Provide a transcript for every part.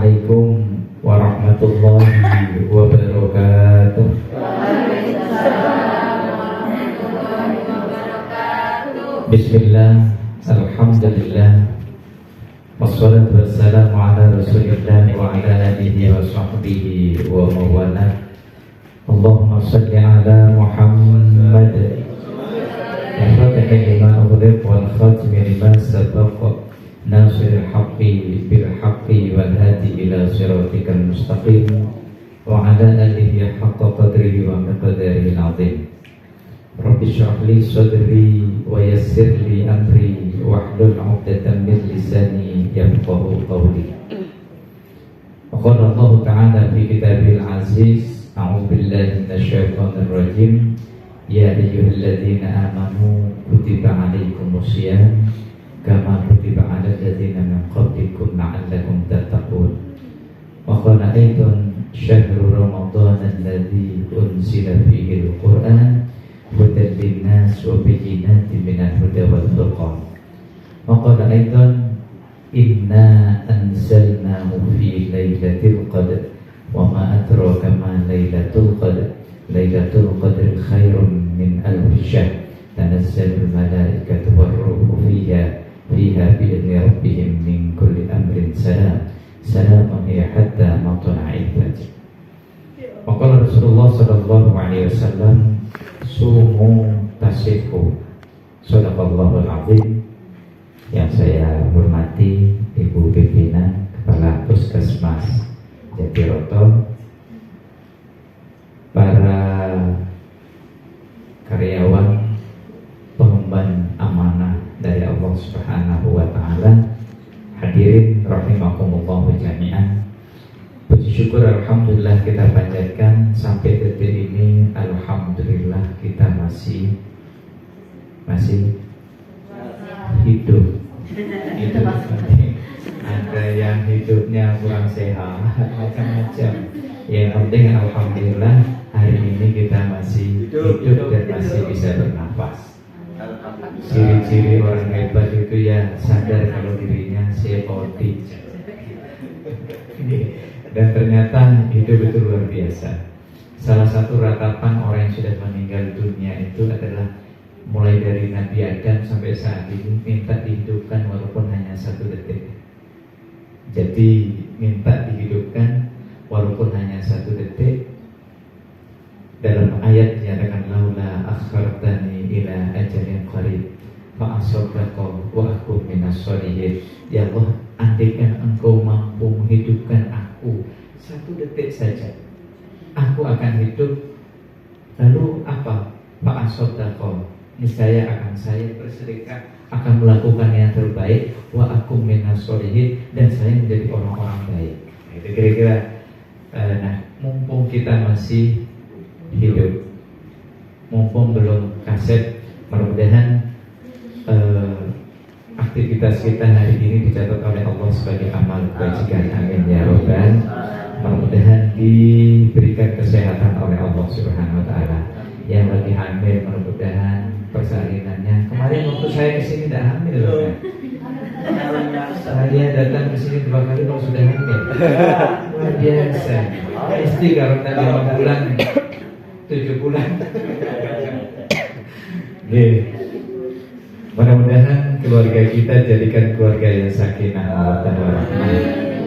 Assalamualaikum warahmatullahi wabarakatuh. Bismillah, alhamdulillah, wassalatu wassalamu ala rasulillah wa ala alihi wa sahbihi wa mawala. Allahumma salli ala Muhammad al-Fatihi lima ughliq wal khatimi lima sabaq nasiril haqqi bil haqqi wal hadi ila siratikal mustaqim wa ala alihi haqqa qadrihi wa miqdarihi al-azim. Rabbi shrah li sadri wa yassir li amri wahlul 'uqdatam min lisani yafqahu qawli. Wa qala Allah ta'ala fi kitabil aziz, a'udzu billahi minasyaitonir rajim. Ya ayyuhalladzina amanu kutiba 'alaikumusiyam kama kutiba 'alal ladzina min qablikum la'allakum tattaqun. Wa qala aidan syahrul ramadhan alladzi unzila fihi al-Qur'an hudan linnas wa bayyinatin minal huda wal furqan. Wa qala aidan inna anzalnahu fi lailatul qadr wa ma adraka ma lailatul qadr lailatul qadr khairun min alf syahr tanazzalul malaikatu war ruhu fiha bi'idzni rabbihim min kulli amrin salamun hiya hatta matla'il fajr. Wa qala Rasulullah sallallahu alaihi wasallam sumu tasihu. Shadaqallahul azim. Yang saya hormati Ibu pimpinan Kepala Puskesmas Jatiroto, para karyawan pengemban amanah dari Allah Subhanahu wa taala, hadirin rahimakumullah jami'an. Puji syukur alhamdulillah kita panjatkan sampai detik ini. Alhamdulillah kita masih hidup. Itu ada yang hidupnya kurang sehat, macam-macam. Yang penting alhamdulillah hari ini kita masih hidup dan masih bisa bernafas. Ciri-ciri orang hebat itu ya sadar kalau dirinya sepotik. Dan ternyata hidup itu luar biasa. Salah satu ratapan orang yang sudah meninggal dunia itu adalah mulai dari Nabi Adam sampai saat ini minta dihidupkan walaupun hanya 1 detik. Jadi minta dihidupkan walaupun hanya 1 detik. Dalam ayat dinyatakan laula akhartani ila ajalin qarib fa asaddaqu wa akum minas sholihin. Ya Allah, andaikan engkau mampu menghidupkan aku 1 detik saja, aku akan hidup. Lalu apa? Fa asaddaqu, niscaya akan saya berserikat, akan melakukan yang terbaik, wa akum minas sholihin, dan saya menjadi orang-orang baik. Itu kira-kira. Nah, mumpung kita masih hidup, mumpung belum kaset, mudah-mudahan aktivitas kita hari ini dicatat oleh Allah sebagai amal kebajikan. Amin ya robbal. Mudah-mudahan diberikan kesehatan oleh Allah Subhanahu wa taala. Yang lagi hamil mudah-mudahan persalinannya. Kemarin waktu saya kesini tidak hamil loh kan? Saya datang ke sini 2 kali kalau sudah hamil. Luar biasa. Istri kalau tadi 5 bulan 7 bulan. Mudah-mudahan keluarga kita jadikan keluarga yang sakinah mawaddah warahmah,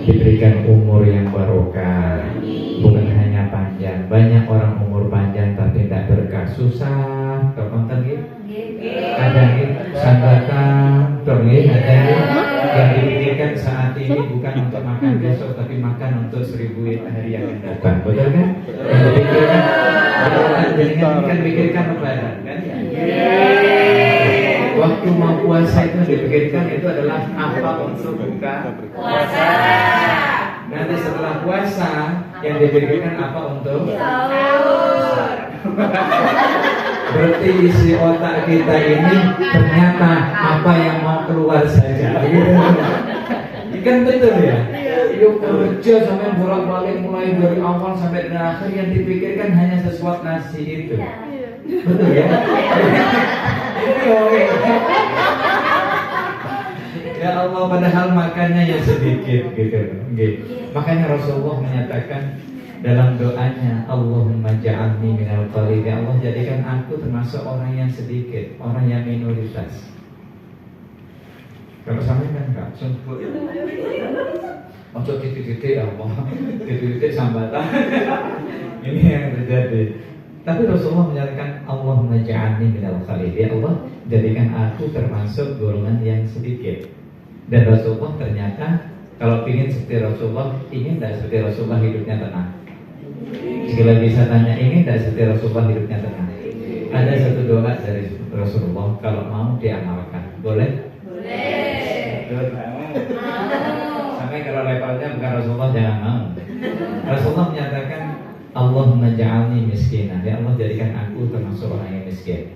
diberikan umur yang barokah, bukan hanya panjang. Banyak orang umur panjang tapi tidak berkah, susah. Tonton gitu? Ada gitu, sambatan, ada yang dipikirkan saat ini bukan untuk makan besok, tapi makan untuk 1000 hari yang akan datang. Betul kan? Yang dipikirkan, jangan pikirkan lebaran kan? Waktu mau puasa itu dipikirkan itu adalah apa untuk buka puasa. Nanti setelah puasa yang dipikirkan apa untuk sahur. Berarti isi otak kita ini ternyata apa yang mau keluar saja. Kan betul ya? Yuk kerja sampai bolak-balik mulai dari awal sampai akhir, yang dipikirkan hanya sesuatu nasi itu. Betul ya? Ya Allah, padahal makannya yang sedikit gitu. Makanya Rasulullah menyatakan dalam doanya, Allahumma ja'alni minal qalil. Ya Allah, jadikan aku termasuk orang yang sedikit, orang yang minoritas. Kalau sampai kan Kak, sungguh untuk titik-titik Allah, titik-titik sambatan. Ini yang terjadi. Tapi Rasulullah menyatakan Allahumma ja'alni minal qalil. Ya Allah, jadikan aku termasuk golongan yang sedikit. Dan Rasulullah ternyata kalau ingin seperti Rasulullah, ingin tidak seperti Rasulullah hidupnya tenang. Sekali bisa tanya, ingin tidak seperti Rasulullah hidupnya tenang? Ada satu doa dari Rasulullah, kalau mau diamalkan, boleh? Boleh. Sampai kalau levelnya bukan Rasulullah, jangan mau. Rasulullah menyatakan Allahumma ja'alni miskinan. Ya Allah, jadikan aku termasuk orang yang miskin.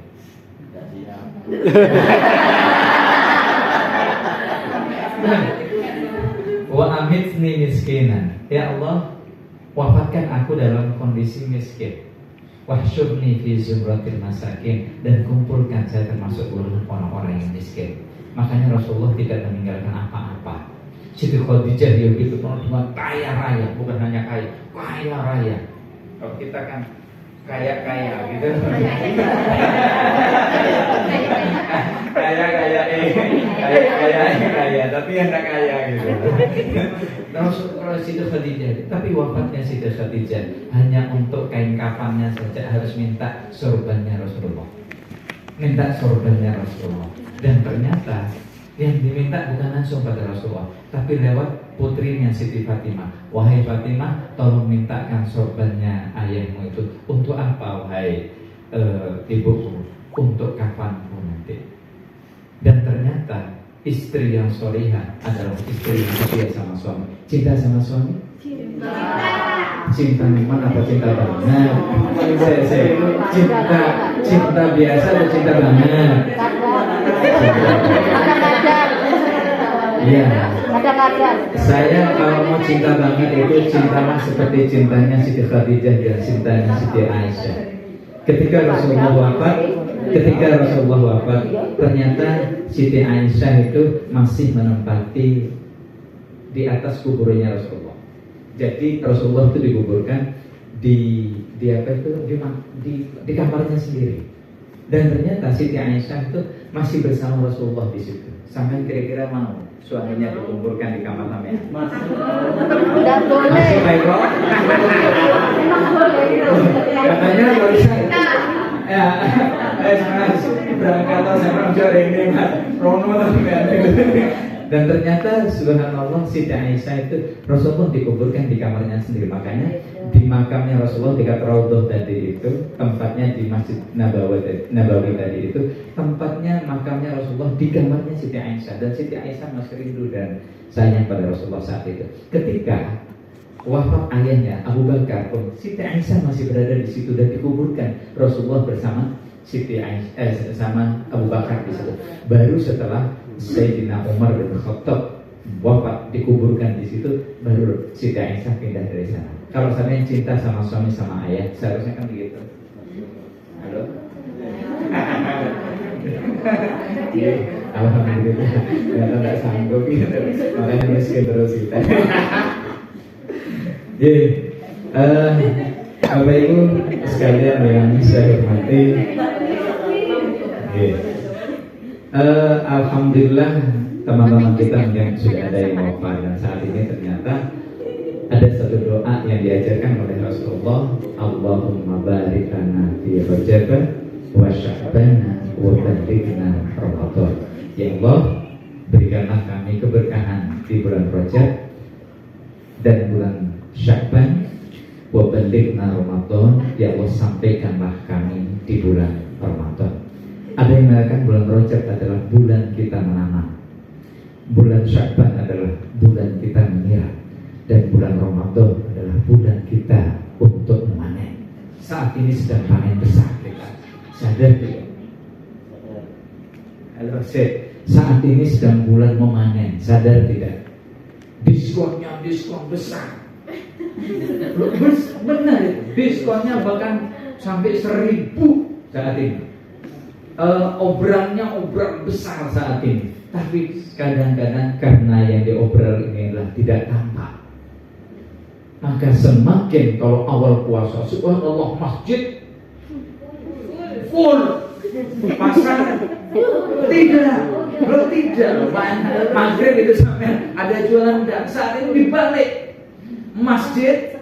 Wa amitni miskinan. Ya Allah, wafatkan aku dalam kondisi miskin. Wahsyurni fi zumratil masakin. Dan kumpulkan saya termasuk golongan orang-orang yang miskin. Makanya Rasulullah tidak meninggalkan apa-apa. Siti Khadijah dia begitu cuma kaya raya, bukan hanya kaya raya. Kalau kita kan kaya gitu. kaya, tapi yang tak kaya gitu. Kalau Siti Khadijah, tapi wafatnya Siti Khadijah hanya untuk kain kafannya saja harus minta sorbannya Rasulullah. Dan ternyata yang diminta bukan langsung pada Rasulullah, tapi lewat putrinya Siti Fatimah. Wahai Fatimah, tolong mintakan sorbannya ayahmu itu. Untuk apa wahai ibuku? Untuk kafanku nanti. Dan ternyata istri yang solihah adalah istri yang setia sama suami. Cinta sama suami? Cinta memang apa cinta banget? Cinta biasa atau cinta banget? Iya. Saya kalau mau cinta banget itu cintalah seperti cintanya Siti Khadijah dan cintanya Siti Aisyah. Ketika Rasulullah wafat, ternyata Siti Aisyah itu masih menempati di atas kuburnya Rasulullah. Jadi Rasulullah itu dikuburkan di kamarnya sendiri. Dan ternyata Siti Aisyah itu masih bersama Rasulullah di situ. Sampai kira-kira mau suaminya dikuburkan di kamar namanya. Masih baik loh. Katanya kalau bisa. Berangkat sama jari ini Rono dan ternyata subhanallah Siti Aisyah itu Rasulullah dikuburkan di kamarnya sendiri. Makanya di makamnya Rasulullah dekat Raudhah tadi itu, tempatnya di Masjid Nabawi tadi itu, tempatnya makamnya Rasulullah di kamarnya Siti Aisyah. Dan Siti Aisyah masih rindu dan sayang pada Rasulullah saat itu. Ketika wafat ayahnya Abu Bakar pun Siti Aisyah masih berada di situ dan dikuburkan Rasulullah bersama Siti Aisyah sama Abu Bakar di situ. Baru setelah Sayyidina Umar bin Khattab wafat dikuburkan di situ, baru Siti Aisyah pindah dari sana. Kalau sampai cinta sama suami sama ayah, seharusnya kan begitu. Halo. Alhamdulillah, nggak sanggup gitu, makanya miskin terus kita. Bapak Ibu sekalian yang saya hormati, alhamdulillah teman-teman kita yang sudah ada yang wafat, dan saat ini ternyata ada satu doa yang diajarkan oleh Rasulullah. Allahumma barik lana fi Rajab wa Sya'ban wa ballighna Ramadan. Ya Allah, berikanlah kami keberkahan di bulan Rajab dan bulan Sya'ban wa ballighna Ramadan. Ya Allah, sampaikanlah kami di bulan Ramadan. Ada yang mengatakan bulan Rajab adalah bulan kita menanam, bulan Sya'ban adalah bulan kita menyiram, dan bulan Ramadan adalah bulan kita untuk memanen. Saat ini sedang panen besar kita. Sadar tidak? Halo, saat ini sedang bulan memanen. Sadar tidak? Diskonnya diskon besar. Benar, diskonnya bahkan sampai 1.000 saat ini. Obrannya obran besar saat ini. Tapi kadang-kadang karena yang diobrol ini adalah tidak tampak, maka semakin kalau awal puasa, subhanallah, masjid full, pasar tidak, belum tidak. Maghrib itu sampai ada jualan, dan saat itu dibalik, masjid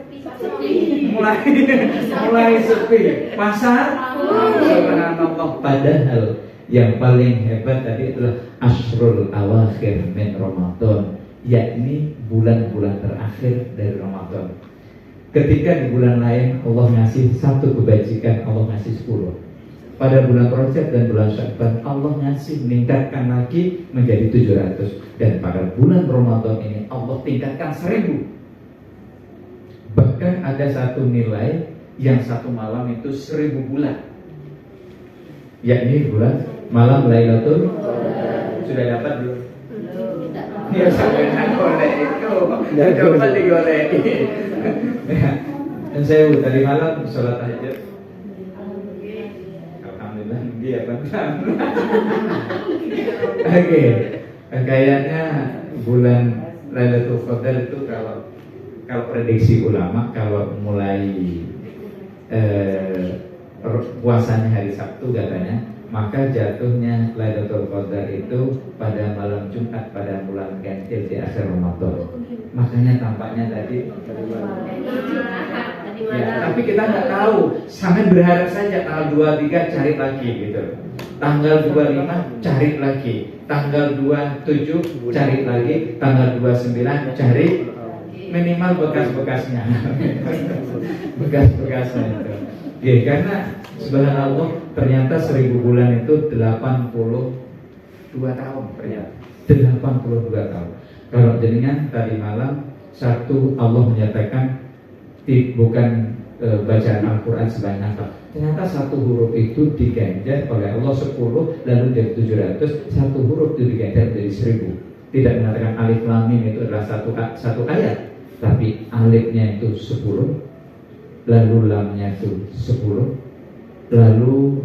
mulai sepi, pasar subhanallah. Padahal yang paling hebat tadi adalah ashrul awakhir min Ramadan, yakni bulan-bulan terakhir dari Ramadan. Ketika di bulan lain Allah ngasih satu kebajikan, Allah ngasih 10. Pada bulan Rajab dan bulan Sya'ban Allah ngasih meningkatkan lagi menjadi 700. Dan pada bulan Ramadan ini Allah tingkatkan 1000. Bahkan ada satu nilai yang satu malam itu 1000 bulan, yakni bulan malam Lailatul sudah dapat belum? Ya sampai golek itu, coba digolek. Dan saya tadi malam sholat tahajud. Alhamdulillah dia benar. Oke, kayaknya bulan Lailatul Qadar itu kalau prediksi ulama, kalau mulai puasanya hari Sabtu katanya, maka jatuhnya Lailatul Qadar itu pada malam Jumat pada bulan Ganjil di akhir Ramadan. Makanya tampaknya tadi ya, tapi kita nggak tahu. Sampai berharap saja tanggal 23 cari lagi gitu. Tanggal 25 cari lagi. Tanggal 27 cari lagi. Tanggal 29 cari minimal bekas-bekasnya. Bekas-bekasnya itu. Ya, karena subhanallah ternyata 1000 bulan itu 82 tahun ternyata. 82 tahun. Kalau jenengan tadi malam satu Allah menyatakan bukan bacaan Al-Quran sebanyak apa. Ternyata satu huruf itu diganjar oleh Allah 10 lalu jadi 700. Satu huruf itu diganjar jadi 1000. Tidak mengatakan alif lam mim itu adalah satu ayat, tapi alifnya itu 10, lalu lamnya itu 10, lalu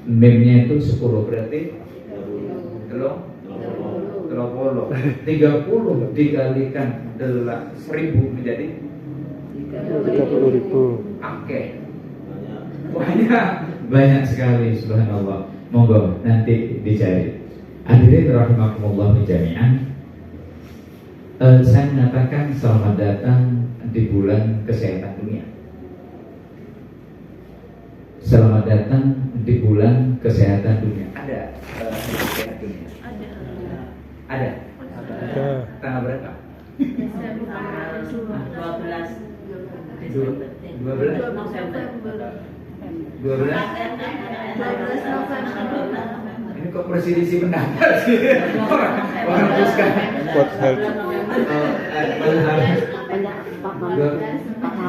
mimnya itu 10, berarti 30 dikalikan 1000 menjadi 30.000. Oke. Banyak sekali subhanallah. Monggo nanti dicari. Hadirin rahimakumullah jami'an. Saya mengatakan selamat datang di bulan kesehatan dunia. Selamat datang di bulan kesehatan dunia. Ada kesehatan dunia? Ada. Tanggal berapa? 12 November. Ini kok perselisi pendapat sih? Orang bukan.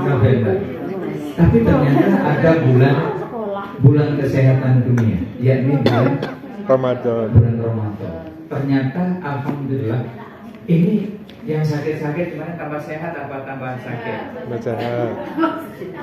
November. Tapi ternyata ada bulan kesehatan dunia, yakni bulan Ramadan. Bulan Ramadan. Ternyata alhamdulillah ini yang sakit-sakit gimana, tambah sehat apa tambah sakit? Tambah sehat.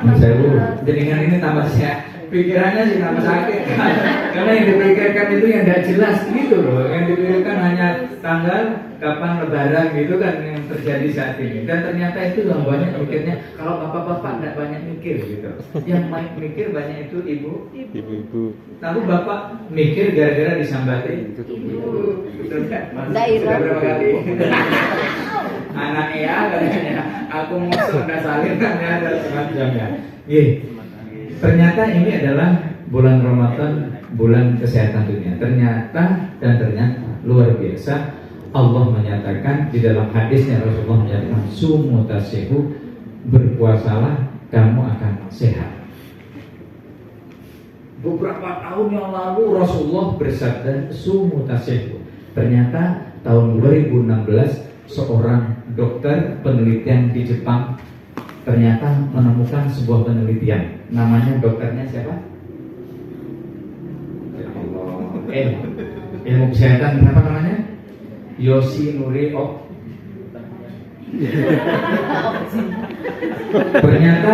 Mas Ewu, jaringan ini tambah sehat. Pikirannya sih tambah sakit kan? Karena yang dipikirkan itu yang tidak jelas gitu loh. Yang dipikirkan hanya tanggal kapan lebaran gitu kan yang terjadi saat ini. Dan ternyata itu yang banyak mikirnya. Kalau bapak-bapak tidak banyak mikir gitu. Yang banyak mikir banyak itu ibu-ibu. Lalu bapak mikir gara-gara disambati ibu. Betul kan? Sudah berapa kali? Anak ya katanya. Aku musuh udah salinannya ada semacamnya. Ternyata ini adalah bulan Ramadan, bulan kesehatan dunia. Ternyata luar biasa. Allah menyatakan di dalam hadisnya, Rasulullah menyatakan sumu tasihu, berpuasalah kamu akan sehat. Beberapa tahun yang lalu Rasulullah bersabda sumu tasihu. Ternyata tahun 2016 seorang dokter penelitian di Jepang ternyata menemukan sebuah penelitian. Namanya dokternya siapa? Ya Allah. Ilmu kesehatan apa namanya? Yoshinori Ternyata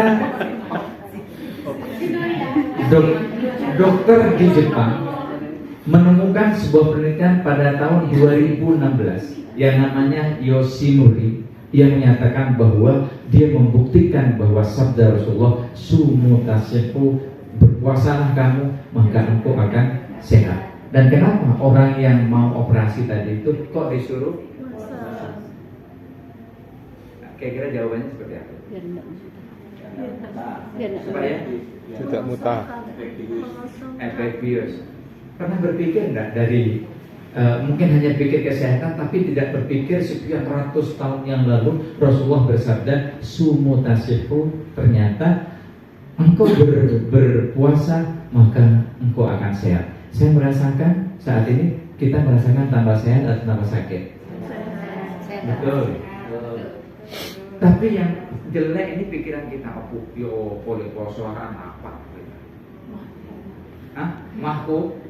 dokter di Jepang menemukan sebuah penelitian pada tahun 2016 yang namanya Yoshinori, yang menyatakan bahwa dia membuktikan bahwa sabda Rasulullah, sumu tasyihu, berpuasalah kamu maka engkau akan sehat. Dan kenapa orang yang mau operasi tadi itu kok disuruh puasa? Kira-kira jawabannya seperti apa? Supaya Tidak muta. efektivius. Pernah berpikir enggak dari mungkin hanya pikir kesehatan tapi tidak berpikir sekian ratus tahun yang lalu Rasulullah bersabda sumu tasyihu, ternyata engkau berpuasa maka engkau akan sehat. Saya merasakan saat ini kita merasakan tambah sehat atau tambah sakit. Betul. Tapi yang jelek ini pikiran kita, yo poliklosoran apa? Mahku.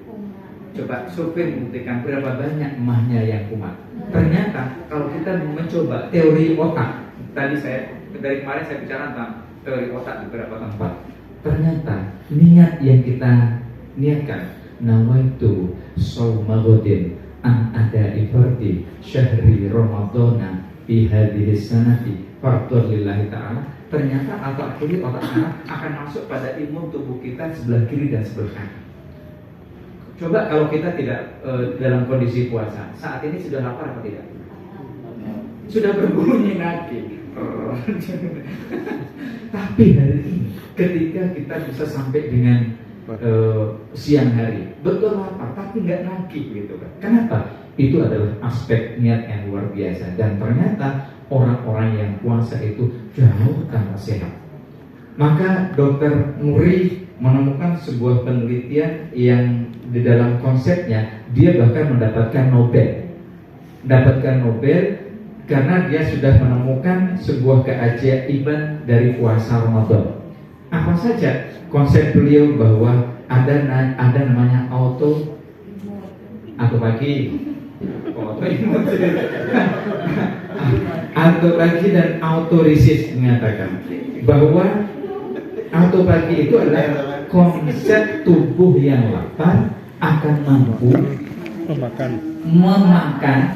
Coba survei membuktikan berapa banyak emahnya yang kumat. Ternyata kalau kita mencoba teori otak, tadi dari kemarin saya bicara tentang teori otak di beberapa tempat. Ternyata niat yang kita niatkan, nawaitu shauma ghadin an ada ifardi syahri ramadhana fi hadhihi sanati fardhu lillahi ta'ala. Ternyata otak kiri, otak kanan akan masuk pada imun tubuh kita sebelah kiri dan sebelah kanan. Coba kalau kita tidak dalam kondisi puasa, saat ini sudah lapar atau tidak? Sudah berbunyi nadi. Tapi hari ini ketika kita bisa sampai dengan siang hari, betul lapar tapi nggak nagih gitu kan? Kenapa? Itu adalah aspek niat yang luar biasa. Dan ternyata orang-orang yang puasa itu jauh tanpa sehat. Maka Dr. Muri menemukan sebuah penelitian yang di dalam konsepnya dia bahkan mendapatkan Nobel karena dia sudah menemukan sebuah keajaiban dari puasa Ramadan. Apa saja konsep beliau? Bahwa ada namanya autopagi dan autorisis, mengatakan bahwa autopagi itu adalah konsep tubuh yang lapar akan mampu memakan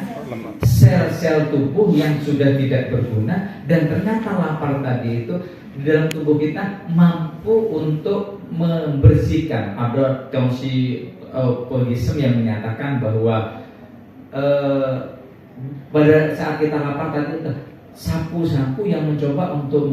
sel-sel tubuh yang sudah tidak berguna, dan ternyata lapar tadi itu di dalam tubuh kita mampu untuk membersihkan. Ada teori polisem yang menyatakan bahwa pada saat kita lapar tadi itu sapu-sapu yang mencoba untuk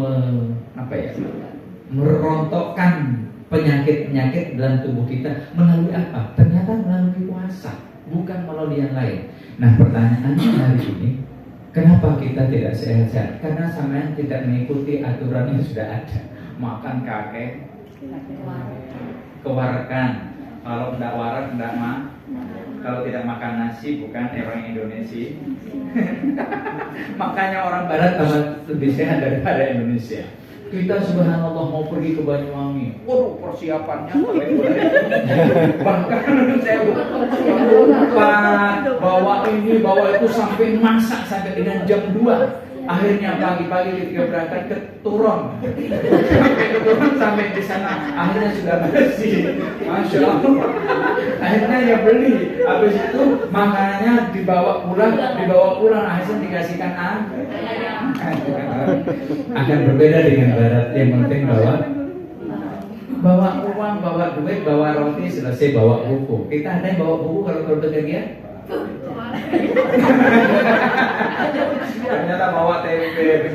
merontokkan penyakit-penyakit dalam tubuh kita melalui apa? Ternyata melalui puasa, bukan melalui yang lain. Nah, pertanyaannya hari ini, kenapa kita tidak sehat-sehat? Karena sampean tidak mengikuti aturan yang sudah ada. Makan kakek, kewarkan. Kalau tidak waras, tidak mah. Kalau tidak makan nasi, bukan orang Indonesia. Makanya orang Barat lebih sehat daripada Indonesia. Kita subhanallah mau pergi ke Banyuwangi, waduh persiapannya bahkan saya lupa bawa itu sampai masak sampai dengan jam 2. Akhirnya pagi-pagi ketika berangkat ke Turun sampai di sana akhirnya sudah bersih, masya Allah. Akhirnya ya beli, habis itu makanannya dibawa pulang akhirnya dikasihkan akan berbeda dengan Barat. Yang penting bawa uang, bawa duit, bawa roti, selesai bawa buku. Kita ada yang bawa buku kalau berpergian? Ternyata bawa tempe,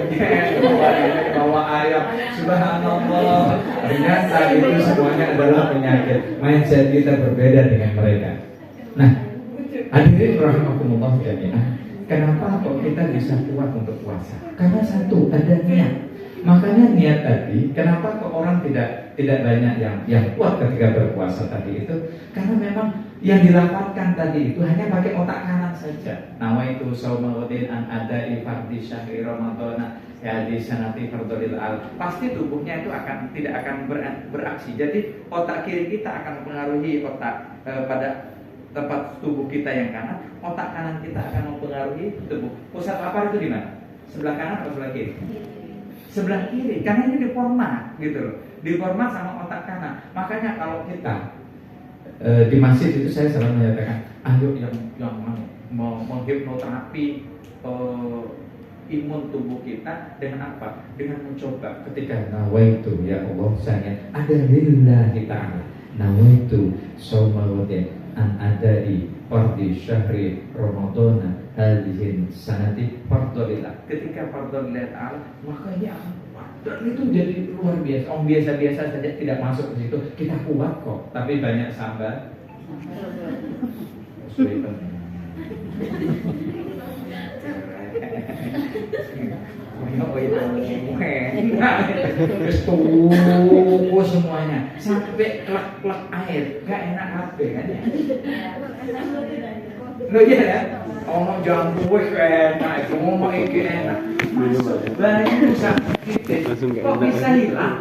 bawa ayam. Subhanallah. Ternyata itu semuanya adalah penyakit. Mindset kita berbeda dengan mereka. Nah, hadirin rahimakumullah jami'ah. Kenapa kok kita bisa kuat untuk puasa? Karena satu, ada niat. Makanya niat tadi, kenapa kok orang tidak banyak yang kuat ketika berpuasa tadi itu? Karena memang yang dilapatkan tadi itu hanya pakai otak kanan saja. Nawaitu shauma ghadin an ada'i fardhi syahri ramadhana ya di sanati fardhil al. Pasti tubuhnya itu tidak akan beraksi. Jadi otak kiri kita akan mempengaruhi otak pada tempat tubuh kita yang kanan, otak kanan kita akan mempengaruhi tubuh. Pusat lapar itu di mana? Sebelah kanan atau sebelah kiri? Sebelah kiri, karena ini diformat gitu loh. Diformat sama otak kanan. Makanya kalau kita di masjid itu saya selalu menyatakan, ayo yang mau menghipnoterapi imun tubuh kita dengan apa? Dengan mencoba ketika nawaitu ya Allah saya ada lillahi ta'ala nawaitu shaumawadin an adai fardhi syahri ramadana hadihin sanati fardolillah. Ketika fardolillah ta'ala maka ya dan itu jadi luar biasa. Om biasa-biasa saja tidak masuk ke situ, kita kuat kok. Tapi banyak sahabat tuh semuanya sampai klak-klak air, gak enak HP kan ya? Lo iya ya? Ngomong jambu enak, ngomong iki enak. Banyak sakit, kok bisa hilang?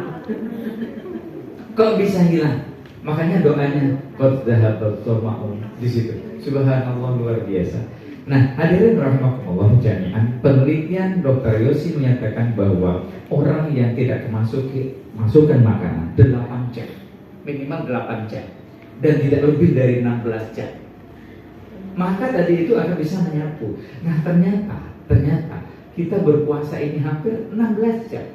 Kok bisa hilang? Makanya doanya qad dhahabat dhama'un di situ. Subhanallah luar biasa. Nah, hadirin rahimakumullah jami'an, penelitian Dr. Yosi menyatakan bahwa orang yang tidak masukkan makanan 8 jam, minimal 8 jam dan tidak lebih dari 16 jam, maka tadi itu akan bisa menyapu. Nah, ternyata kita berpuasa ini hampir 16 jam,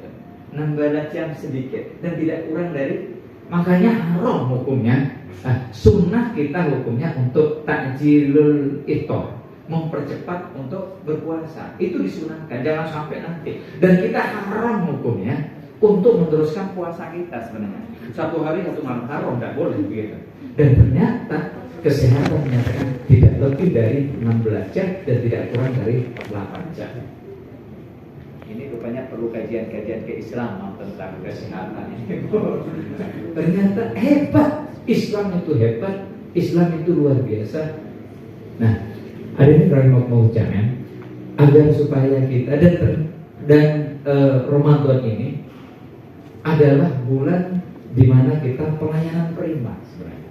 16 jam sedikit dan tidak kurang dari, makanya haram hukumnya. Sunnah kita hukumnya untuk takjilul iftar, mempercepat untuk berpuasa, itu disunahkan, jangan sampai nanti. Dan kita haram hukumnya untuk meneruskan puasa kita sebenarnya. 1 hari 1 malam haram, tidak boleh begitu. Dan ternyata kesehatan menyatakan tidak lebih dari 16 jam dan tidak kurang dari 8 jam. Ini rupanya perlu kajian-kajian keislaman tentang kesehatan ini. Ternyata hebat, Islam itu hebat, Islam itu luar biasa. Nah, hadirin rahimakumullah jami'an, agar supaya kita dan Ramadan ini adalah bulan di mana kita pelayanan prima sebenarnya.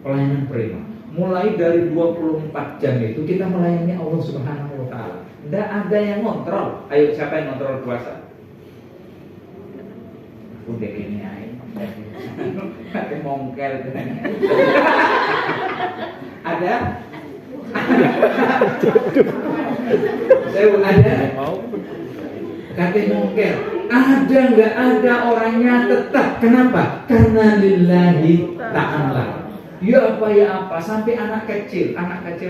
Pelayanan prima. Mulai dari 24 jam itu kita melayani Allah Subhanahu wa taala. Tidak ada yang kontrol. Ayo, siapa yang kontrol puasa? Udah ini aja. Pakai mongkel. Ada? Saya ada. Kata mungkin ada nggak ada orangnya tetap. Kenapa? Karena lillahi ta'ala. Ya apa sampai anak kecil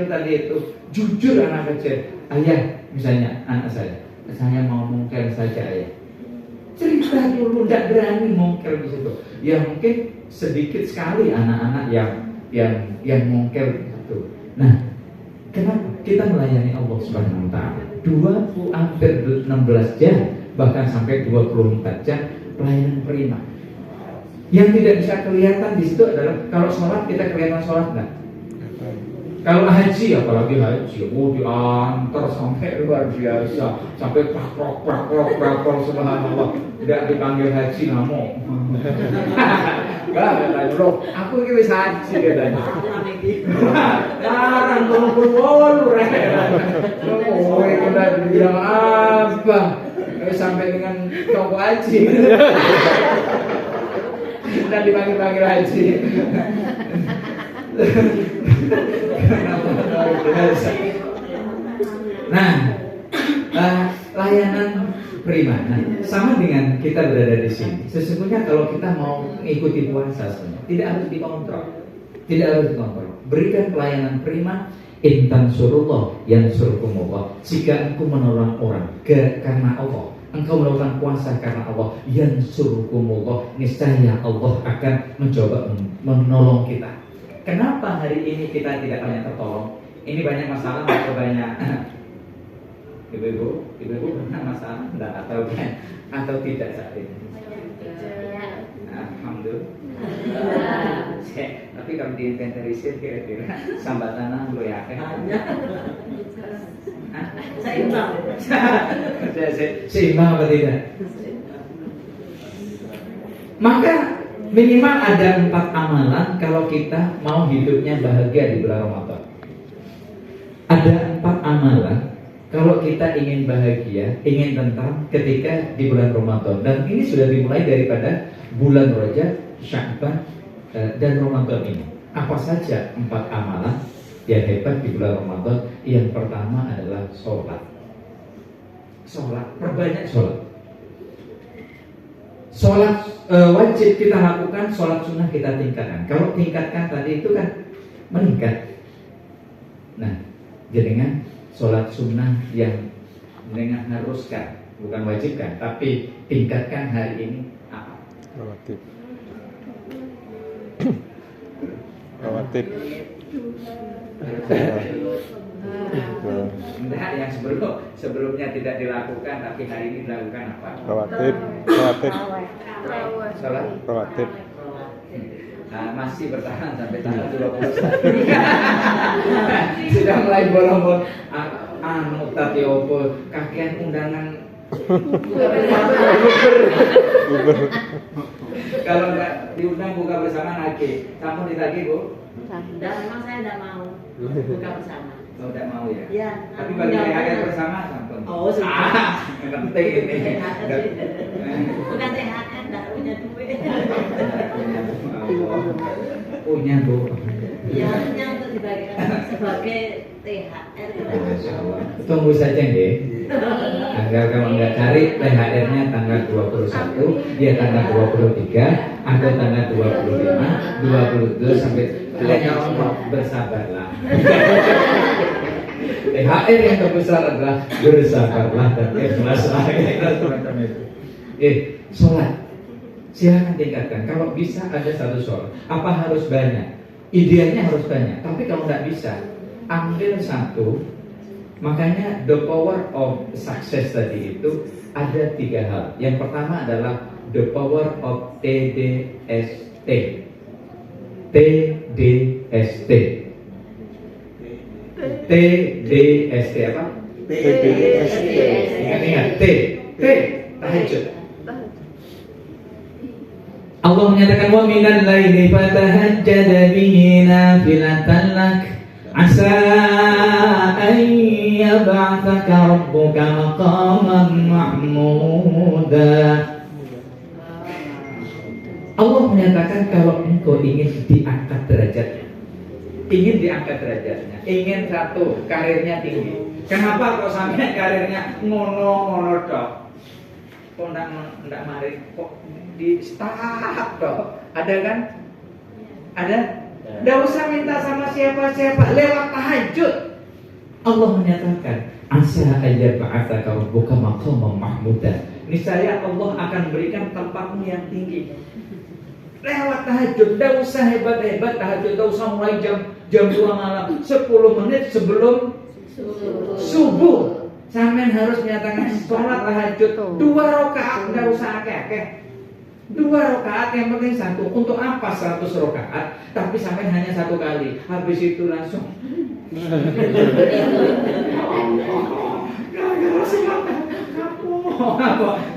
tadi itu jujur, anak kecil, ayah misalnya anak saya mau mungkin saja ayah, cerita dulu, tidak berani mungkin di situ. Ya mungkin sedikit sekali anak-anak yang mungkin itu. Nah, kenapa kita melayani Allah Subhanahu wa taala? 20 hampir 16 jam bahkan sampai 24 jam pelayanan prima. Yang tidak bisa kelihatan di situ adalah kalau sholat, kita kelihatan sholat nggak? Kalau haji, apalagi haji, diantar sampai luar biasa, sampai prakrok subhanallah, tidak dipanggil haji ngamuk. Enggak loh, aku ini bisa haji katanya. Larang kumpul oh, kita bilang apa? Sampai dengan toko haji. Dan dipanggil haji. Nah, layanan prima. Nah, sama dengan kita berada di sini. Sesungguhnya kalau kita mau mengikuti puasa sebenarnya tidak harus dikontrol. Berikan pelayanan prima. Intan surullah yang surkumullah. Jika engkau menolong orang karena Allah, engkau melakukan puasa karena Allah, yang surkumullah, niscaya Allah akan mencoba menolong kita. Kenapa hari ini kita tidak banyak tertolong? Ini banyak masalah atau banyak ibu-ibu pernah masalah enggak atau tidak saat ini? Alhamdulillah. Tapi kalau diinventarisir kira-kira sambatan lo ya kan? Seimbang apa tidak? Maka minimal ada 4 amalan kalau kita mau hidupnya bahagia di bulan Ramadan. Ada 4 amalan kalau kita ingin bahagia, ingin tentram ketika di bulan Ramadan. Dan ini sudah dimulai daripada bulan Rajab, Sya'ban, dan Ramadan ini. Apa saja 4 amalan yang hebat di bulan Ramadan? Yang pertama adalah sholat. Sholat, perbanyak sholat. Sholat wajib kita lakukan, sholat sunnah kita tingkatkan. Kalau tingkatkan tadi itu kan meningkat. Nah, jenengan sholat sunnah yang jenengan haruskan, bukan wajibkan, tapi tingkatkan hari ini apa? Rawatib. Rawatib. Enggak, yang sebelumnya tidak dilakukan tapi hari ini dilakukan apa? Rawatib. Rawatib. Sholat Rawatib. Nah, masih bertahan sampai tanggal 21. Sudah mulai bolong-bolong. Anu tadi opo kakean undangan. Kalau nggak diundang buka bersama lagi, kamu ditagih Bu? Tidak, memang saya tidak mau buka bersama. Oh, tidak mau ya? Ya. Tapi bagi THR bersama sampun. Oh, sudah. Yang penting ini. Bukan THR, tidak punya duit. Punya Bu. Ya, hanya untuk dibagikan sebagai THR. Masya Allah. Tunggu saja deh. Agar kamu nggak cari THR-nya tanggal 21, dia tanggal 23, atau tanggal 25, 22 sampai bersabarlah. THR yang terbesar adalah bersabarlah dan ikhlaslah. Sholat. Silakan tingkatkan. Kalau bisa ada satu sholat. Apa harus banyak? Idealnya harus banyak. Tapi kalau nggak bisa, ambil satu. Makanya the power of success tadi itu ada 3 hal. Yang pertama adalah the power of TDST. TDST. TDST apa? TDST. Ingat T. Tahajud. Allah menyatakan wa minal laili fatahajjad bihi nafilatan lak asa an yab'atsaka rabbuka maqaman mahmuda. Allah menyatakan kalau engkau ingin diangkat derajatnya, ingin satu karirnya tinggi. Kenapa kok sampai karirnya ngono tok? Kok ndak mari kok di start toh? Ada kan? Ada? Nggak usah minta sama siapa-siapa, lewat tahajud. Allah menyatakan, asa aja ba'atsaka rabbuka maqaman mahmuda. Niscaya Allah akan berikan tempatmu yang tinggi. Lewat tahajud, nggak usah hebat-hebat tahajud, nggak usah mulai jam 2 malam, 10 menit sebelum subuh. Sampean harus menyatakan sholat tahajud 2 rakaat, nggak usah akeh-akeh. 2 rakaat, yang penting 1. Untuk apa 100 rakaat? Tapi sampai hanya 1 kali. Habis itu langsung.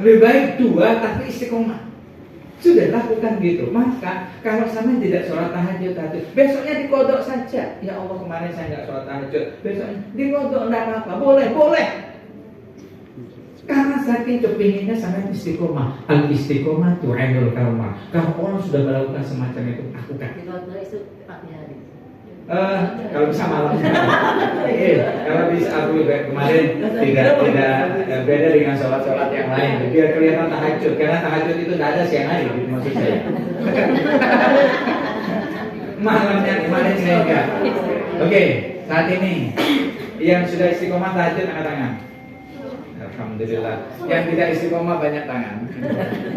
Lebih baik 2 tapi istiqomah. Sudah lakukan gitu. Maka kalau sampai tidak sholat tahajud, besoknya dikodok saja. Ya Allah, kemarin saya nggak sholat tahajud, besoknya dikodok, nggak apa-apa. Boleh. Karena saking kepinginnya sampai istiqomah. Al istiqomah tu'inul karma. Kalau orang sudah melakukan semacam itu, lakukan. Itu pagi hari. Kalau bisa malam. Kalau bisa aku kemarin tidak beda dengan sholat yang lain. Biar kelihatan tahajud. Karena tahajud itu tidak ada siang hari, gitu maksud saya. Malamnya kemarin saya enggak. Oke, saat ini yang sudah istiqomah tahajud angkat tangan. Alhamdulillah. Yang tidak istiqomah banyak tangan.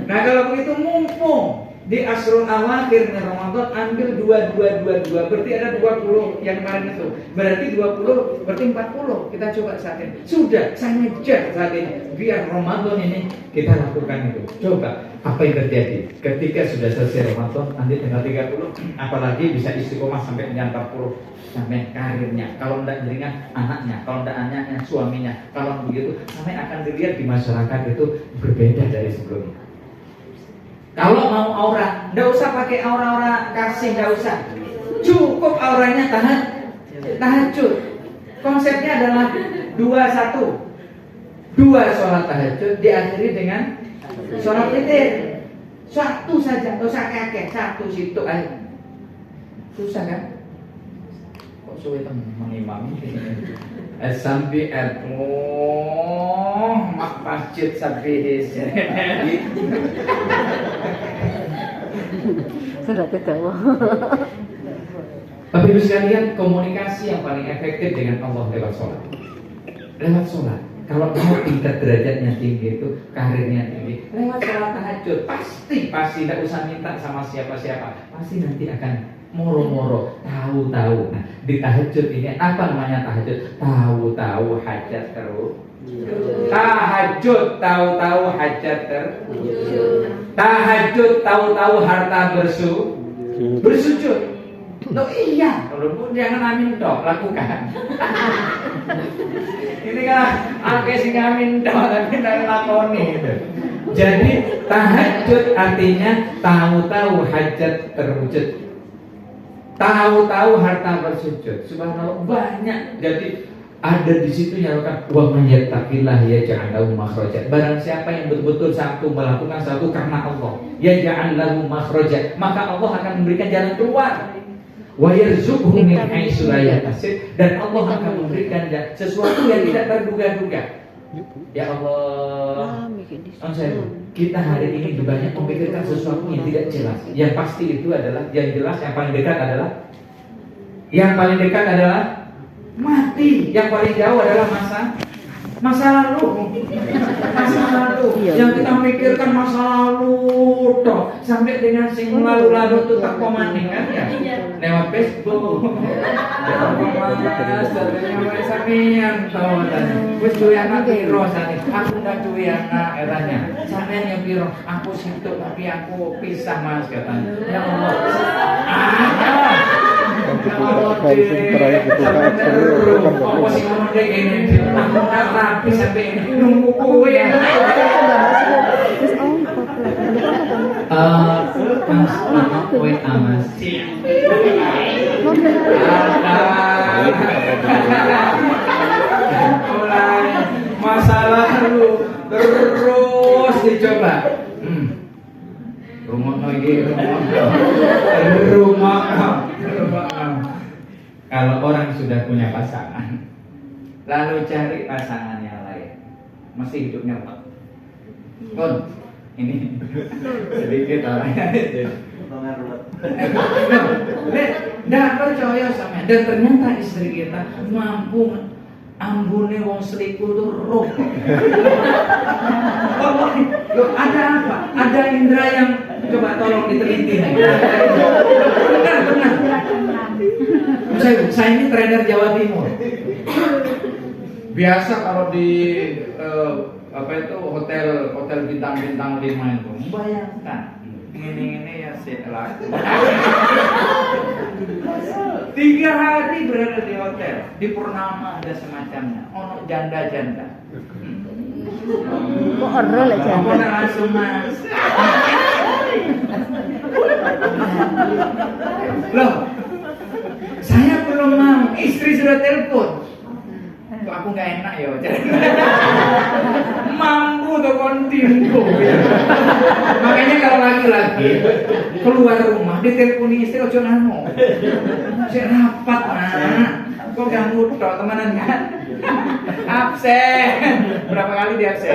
Nah kalau begitu mumpung di asrul awakhir Ramadan, ambil 22. Berarti ada 20 yang kemarin itu. Berarti 20, berarti 40. Kita coba saat ini. Sudah, saya ngejar saat ini. Biar Ramadan ini kita lakukan itu. Coba, apa yang terjadi? Ketika sudah selesai Ramadan, nanti tanggal 30, apalagi bisa istiqomah sampai dengan 40. Sampai karirnya, kalau tidak jaringan anaknya, kalau tidak anaknya suaminya, kalau begitu sampai akan dilihat di masyarakat itu berbeda dari sebelumnya. Kalau mau aura, tidak usah pakai aura-aura kasih, tidak usah. Cukup auranya tahajud. Konsepnya adalah 2-1. 2 sholat tahajud diakhiri dengan sholat witir. 1 saja, tidak usah kakek, 1 situ aja. Susah kan? Kok suwe temen mengimami? Sampai mak masjid sampai Sudah ketawa. Tapi ibu sekalian, komunikasi yang paling efektif dengan Allah lewat sholat. Lewat sholat. Kalau mau tingkat derajatnya tinggi itu, karirnya tinggi, lewat sholat tahajud pasti tidak usah minta sama siapa-siapa, pasti nanti akan moro-moro, tahu-tahu. Nah, di tahajud ini apa namanya tahajud? Tahu-tahu hajat terus. Tahajud tahu-tahu hajat terwujud. Tahajud tahu-tahu harta bersujud. Loh iya, kalau jangan amin dok, lakukan. Ini kan akeh sing amin dok, tapi tidak lakoni. Jadi tahajud artinya tahu-tahu hajat terwujud. Tahu-tahu harta bersujud. Subhanallah, banyak. Jadi ada di situ yang kan wa man yattaqillah yaj'al lahu makhraja. Barang siapa yang betul-betul melakukan satu karena Allah, yaj'al lahu makhraja, maka Allah akan memberikan jalan keluar. Wa yarzuqhu min haitsu la yahtasib, dan Allah akan memberikan sesuatu yang tidak terduga-duga. Ya Allah, kita hari ini banyak memikirkan sesuatu yang tidak jelas. Yang pasti itu adalah yang jelas, yang paling dekat adalah mati. Yang paling jauh adalah masa lalu. Yang kita mikirkan masa lalu toh, sampai dengan sing lalu-lalu itu tak komaning kan ya. Lewat Facebook. Sampeyan tahu tadi. Wis duwe anak piro sane? Aku ndak duwe anak eranya. Sampeyan yang piro? Aku situ tapi aku pisah Mas katanya. Ya Allah. Kalau terakhir itu kan Apa sih ngomong kayak gini? Aku nggak rapi sampai nunggu kue. Kue amas. Mulai masalah lu terus dicoba. Rumah. Kalau orang sudah punya pasangan, lalu cari pasangan yang lain, mesti hidupnya ruwet. Kon, ini sedikit orangnya. Nggak percaya sama, dan ternyata istri kita mampu ambune wong selingkuh tuh roh. Loh, ada apa? Ada indera yang coba tolong diteliti. Benar. Saya ini trainer Jawa Timur. Biasa kalau di hotel bintang-bintang 5 itu, bayangkan ini ya setelah 3 hari berada di hotel, di Purnama ada semacamnya, ono janda-janda. Kok orol aja? Aku langsung Mas. Loh, saya belum mau, istri sudah telepon. Kok aku nggak enak ya? Mampu tuh kontimku. Makanya kalau laki-laki keluar rumah diteleponi istri ojo namo. Saya rapat nah. Kok ganggu tok temenan kan? Absen. Berapa kali dia absen?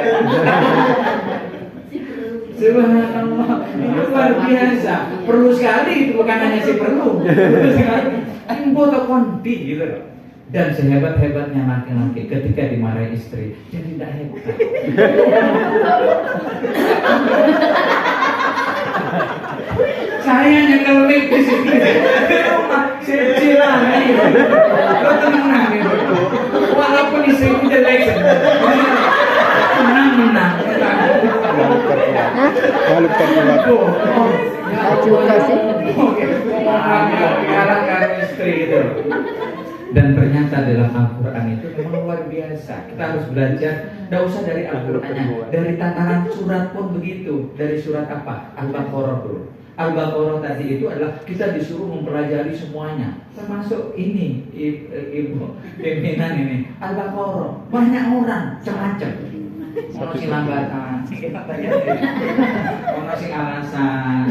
Subhanallah, itu luar biasa. Perlu sekali itu, bukan hanya si perlu. Foto konti gitu loh. Dan sehebat-hebatnya laki-laki ketika dimarahi istri, jadi tidak hebat. Saya nyekelip di sini. Kecilan gitu. Lo tenang gitu. Walaupun istriku jelek, menang. Malu terbuat. Juga sih. Sekarang istri gitu. Dan ternyata dalam Al-Quran itu memang luar biasa. Kita harus belajar, tidak usah dari Al-Qurannya, dari tataran surat pun begitu. Dari surat apa? Al-Baqarah dulu. Al-Baqarah tadi itu adalah kita disuruh mempelajari semuanya, termasuk ini ibu pimpinan ini. Al-Baqarah banyak orang macam-macam. Ono sing lambatan, ono sing alasan,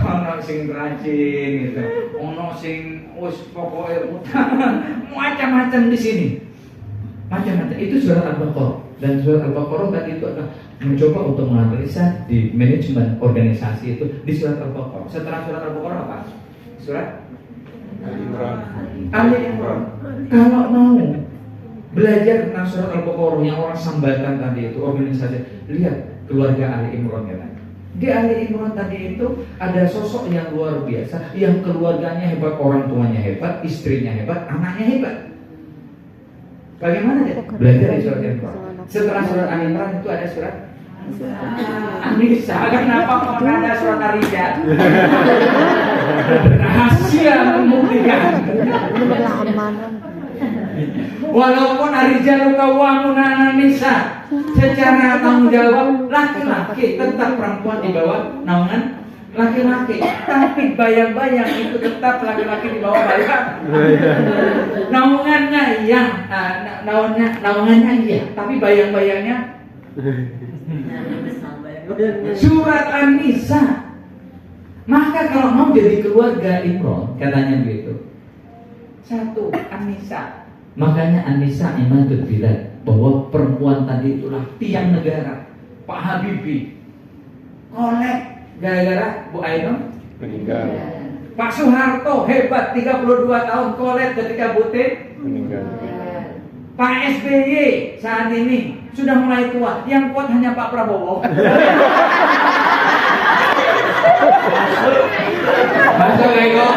ono sing sing rajin gitu, ono sing wis pokoke macam-macam di sini. Macam-macam itu surat Al-Baqarah, dan surat Al-Baqarah tadi itu adalah mencoba untuk menganalisa di manajemen organisasi itu di surat Al-Baqarah. Setelah surat Al-Baqarah apa? Surat Ali Imran. Kalau mau belajar tentang surat Al-Baqarah yang orang sambalkan tadi itu organisasi, lihat keluarga Ali Imran ya. Di Ali Imran tadi itu ada sosok yang luar biasa, yang keluarganya hebat, orang tuanya hebat, istrinya hebat, anaknya hebat. Bagaimana dia? Belajar di surat Al-Imran. Setelah surat Ali Imran itu ada surat An-Nisa. Kenapa kok ada surat Ar-Rijal? Rahasia membuktikan. Walaupun Ar-Rijalu qawwamuna 'alan nisa, secara tanggung jawab laki-laki tetap perempuan di bawah naungan laki-laki, tapi bayang-bayang itu tetap laki-laki di bawah bayang. Naungannya iya, naungannya iya, tapi bayang-bayangnya surat An-Nisa. Maka kalau mau jadi keluarga Imran, katanya begitu. Satu, An-Nisa. Makanya An-Nisa imadul bilad, bahwa perempuan tadi itulah tiang negara. Pak Habibie kolek gara-gara Bu Ainun meninggal. Pak Soeharto hebat 32 tahun kolek ketika Bu Tien Meninggal. Pak SBY saat ini sudah mulai tua, yang kuat hanya Pak Prabowo. Masuk Ego.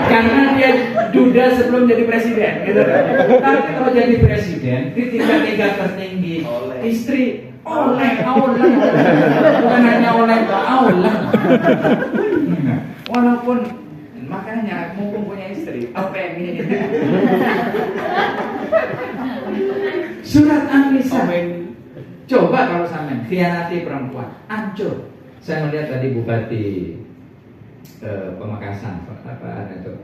Karena dia duda sebelum jadi presiden, gitu kan. Tapi kalau jadi presiden, di tingkat tertinggi, istri oleh, bukan hanya oleh, aulah. Walaupun makanya mumpung punya istri, apa ini? Surat An-Nisa. Coba kalau sampean khianati perempuan, hancur. Saya melihat tadi Bupati Pamekasan, apa ada tuh.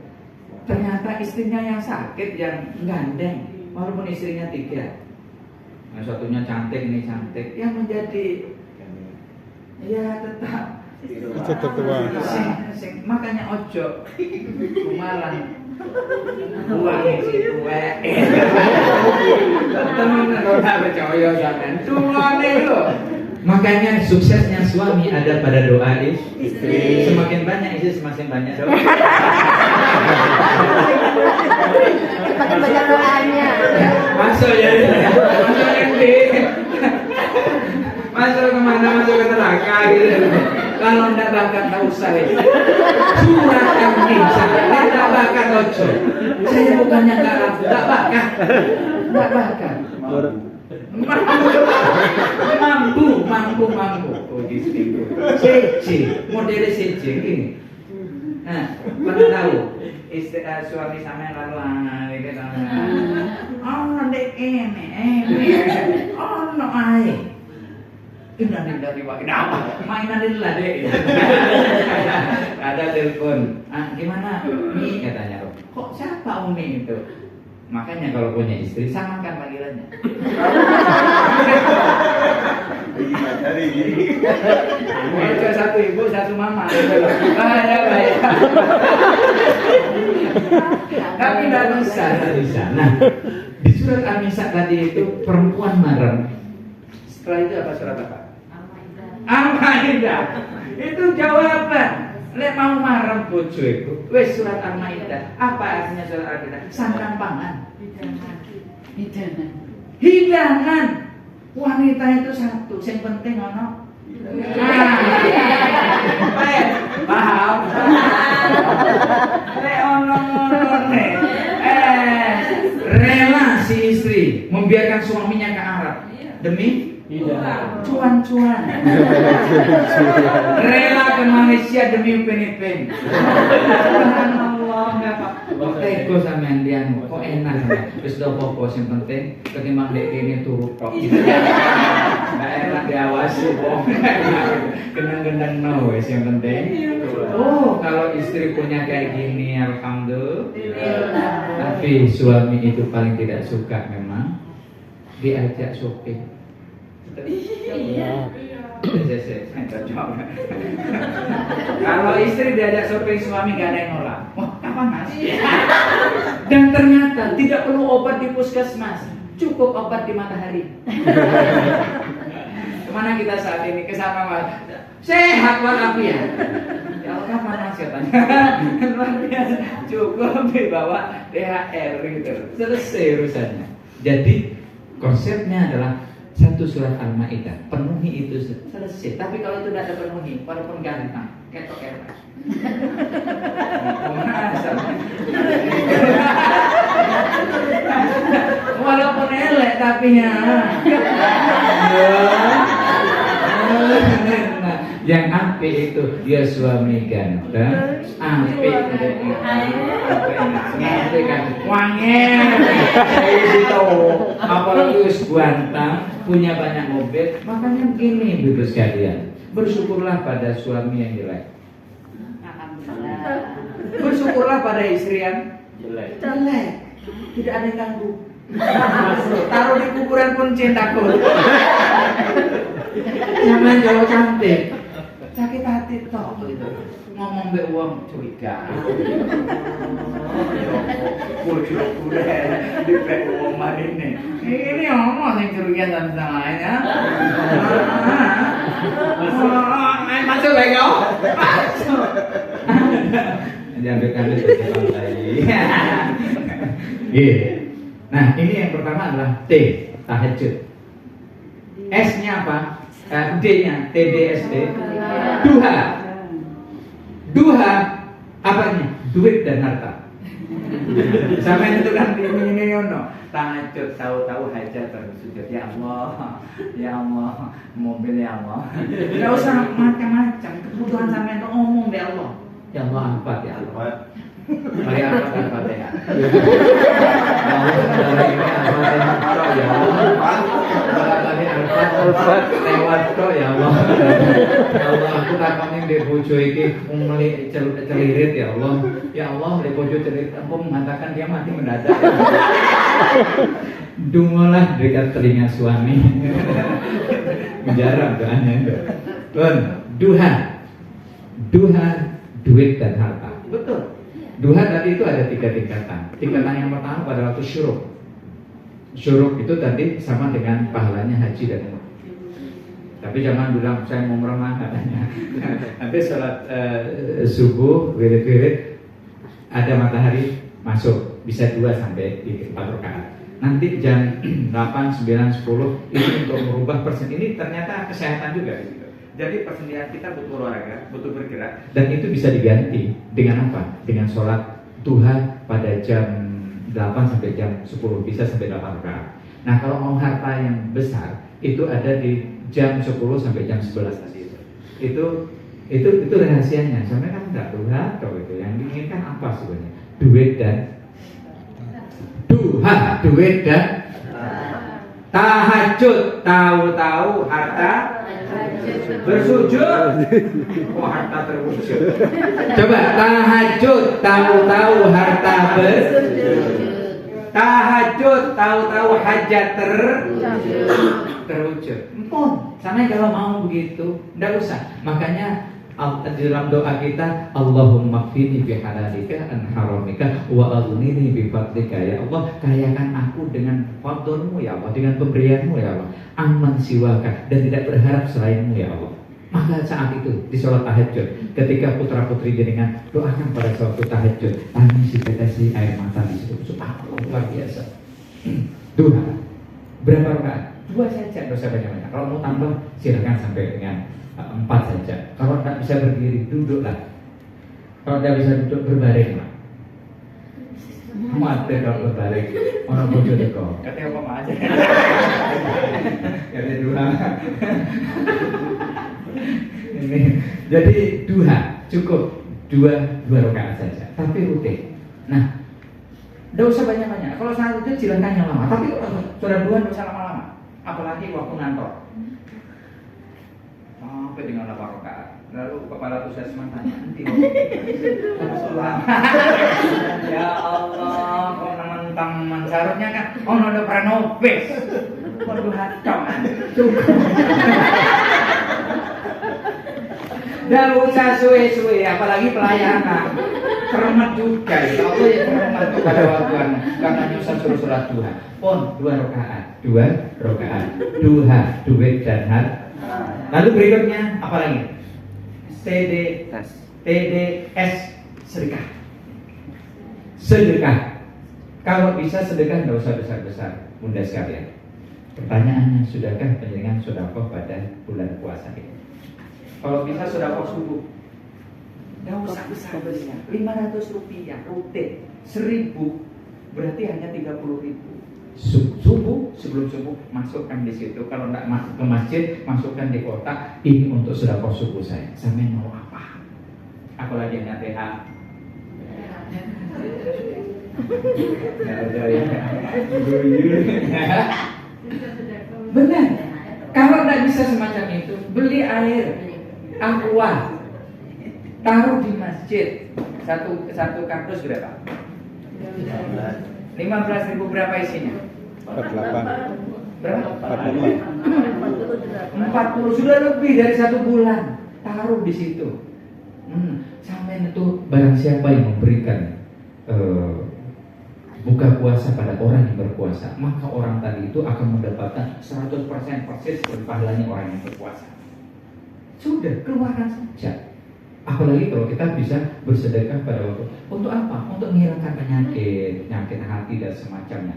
Ternyata istrinya yang sakit, yang gandeng, walaupun istrinya 3. Yang satunya cantik, ini cantik, yang menjadi ya tetap tua. Makanya ojo kumalan uang si tuwe. Temen ora percaya sampean. Tuane lho. Makanya suksesnya suami ada pada doa istri. Semakin banyak istri semakin banyak doa. Semakin banyak doanya. Masuk ya. Masuk nanti. Masuk kemana? Masuk ke neraka gitu. Kalau ndak bakat tak usah ya. Surat An-Nisa, ndak bakat ojo. Saya bukannya nggak ragu, ndak bakat. Ndak bakat. Mampu. Oh di sini. Siji, model siji gini. Nah, pernah tahu suami sampean lalu gitu. Oh, ndek kene. Oh, no ae. Indah dari wakil apa? Mainan lila deh. Ada telepon. Gimana? Mi katanya. Kok siapa Umi itu? Makanya kalau punya istri samakan panggilannya. Satu ibu, satu mama. Baik. Tapi tidak bisa. Nah, di surat An-Nisa tadi itu perempuan marah. Setelah itu apa surat apa? Al-Maidah. Itu jawaban. Lek mau marem bojo iku, wis surat Al-Maidah. Apa artinya surat Al-Maidah? Sandang pangan. Hidangan. Wanita itu satu, yang penting ono. Paham? Lek ono nek rela si istri membiarkan suaminya ke Arab demi cuan-cuan. Rela ke Malaysia demi upin-ipin. Subhanallah, enggak apa. Ego sampean dian kok enak. Wis do apa sing penting ketimbang dek kene turu tok. Enggak enak diawasi wong. Kenang-kenang no wis yang penting. Oh, kalau istri punya kayak gini alhamdulillah. Tapi suami itu paling tidak suka memang diajak shopping. Saya cocok. Kalau istri diajak shopping suami gak ada yang nolak. Wah, kapan mas? Dan ternyata tidak perlu obat di puskesmas, cukup obat di matahari. Kemana kita saat ini? Kesana mas. Sehat walafiat. Ya Allah, kapan mas katanya? Luar biasa. Cukup dibawa THR gitu. Selesai urusannya. Jadi konsepnya adalah satu surat Al-Maidah, penuhi itu selesai. Tapi kalau itu tidak ada penuhi, walaupun ganteng, ketok ketok. Walaupun elek tapi ya. Yang apik itu dia suami ganteng, apik kan wangel. Itu apalagi wis ganteng, punya banyak mobil, makanya begini Ibu sekalian. Bersyukurlah pada suami yang jelek. Bersyukurlah pada istri yang jelek. Tidak ada yang ganggu. Taruh di kuburan pun cintaku. Jangan jauh cantik. Sakit hati toh gitu. Ngomong be uang curiga. Di be uang marine. Ini ngomong yang curiga sama lainnya. Masuk baik kau. Masuk. Jangan kami terjebak lagi. Nah, ini yang pertama adalah T, tahajud. S-nya apa? D-nya, TDSD. Duha. Duha apanya? Duit dan harta. Sama itu kan ini ono. Tahajud tahu-tahu hajat bersujud ya Allah. Ya Allah, mobil ya Allah. Enggak usah macam-macam. Kebutuhan sampean itu umum ya Allah. Ya Allah apa ya Allah. Mari apa ya. Ya Allah, lewat kok ya Allah. Ya Allah, aku takoni ndek bojo iki meli celirit ya Allah. Ya Allah, ndek bojo celirit aku mengatakan dia mati mendadak. Dungolah dekat telinga suami. Menjarah doanya itu. Duha. Duha, duit dan harta. Betul. Duha tadi itu ada 3 tingkatan. Tingkatan yang pertama pada waktu syuruk. Syuruk itu tadi sama dengan pahalanya haji dan umrah. Tapi jangan bilang saya mau meremah katanya. Nanti sholat subuh, wirid-wirid, ada matahari masuk, bisa 2 sampai 4 rakaat. Nanti jam 8, 9, 10 itu untuk merubah persen. Ini ternyata kesehatan juga gitu. Jadi persendian kita butuh olahraga, butuh bergerak, dan itu bisa diganti dengan apa? Dengan sholat duha pada jam 8 sampai jam 10, bisa sampai 8 rakaat. Nah kalau mau harta yang besar, itu ada di jam 10 sampai jam 11 tadi. Itu rahasianya. Sampai kan enggak duha atau itu. Yang diinginkan apa sebenarnya? Duit dan duha, duit dan tahajud, tahu-tahu harta bersujud. Oh, harta terwujud. Coba tahajud, tahu-tahu harta bersujud. Tahajud, tahu-tahu hajat terwujud. Empun, sama kalau mau begitu, enggak usah. Makanya di dalam doa kita, Allahumma kfini bi halalika an haramika wa aghnini bi fadlika. Ya Allah, kayakan aku dengan fadlmu ya Allah, dengan pemberianmu ya Allah, amman siwaka, dan tidak berharap selainmu ya Allah. Maka saat itu di sholat tahajud, ketika putra putri jenengan doakan pada suatu tahajud, tangisi tetesi air mata di situ. Subhanallah, luar biasa. Duha berapa rakaat? 2 saja, dosa banyak-banyak. Kalau mau tambah silakan sampai dengan 4 saja. Kalau tidak bisa berdiri, duduklah. Kalau tidak bisa duduk, berbaringlah. Mati kalau berbaring, orang bodoh deko. Katanya apa aja. Katanya duha. Ini. Jadi duha cukup 2 rakaat saja, tapi rutin. Nah, tidak usah banyak-banyak. Kalau saat itu silakan yang lama. Tapi kalau sudah duha tidak usah lama-lama. Apalagi waktu ngantor. Sampai dengan 8 rakaat. Lalu kepala puskesmas tanya, nanti ya Allah, kok mentang seharusnya kan, oh ada Pranovis, waduh hacam, cukup. Nggak usah suwe-suwe, apalagi pelayanan. Cermat juga, ya Allah ya cermat kepada waktuan. Karena nyusun suruh sholat duha. Pon 2 rakaat, 2 rakaat, duha, duit dan har. Lalu berikutnya apa lagi? TDS, sedekah. Sedekah. Kalau bisa sedekah nggak usah besar-besar, bunda sekalian. Pertanyaannya, sudahkah penjenengan sedekah pada bulan puasa ini? Kalau bisa sedekah subuh, nggak usah besar-besar. 500 rupiah rutin, 1000 berarti hanya 30.000. Subuh, sebelum subuh masukkan di situ. Kalau nggak masuk ke masjid, masukkan di kotak. Ini untuk sedekah subuh saya. Sampai mau apa? Apalagi hanya TH. Benar. Kalau tidak bisa semacam itu, beli air aqua, taruh di masjid. Satu kardus berapa? 15.000 berapa isinya? 48. Berapa? 48. 40 sudah lebih dari 1 bulan. Taruh di situ. Sampai itu barang siapa yang memberikan buka puasa pada orang yang berpuasa, maka orang tadi itu akan mendapatkan 100% persis dari pahalanya orang yang berpuasa. Sudah, keluarkan saja. Apalagi kalau kita bisa bersedekah pada waktu. Untuk apa? Untuk menghilangkan penyakit hati dan semacamnya.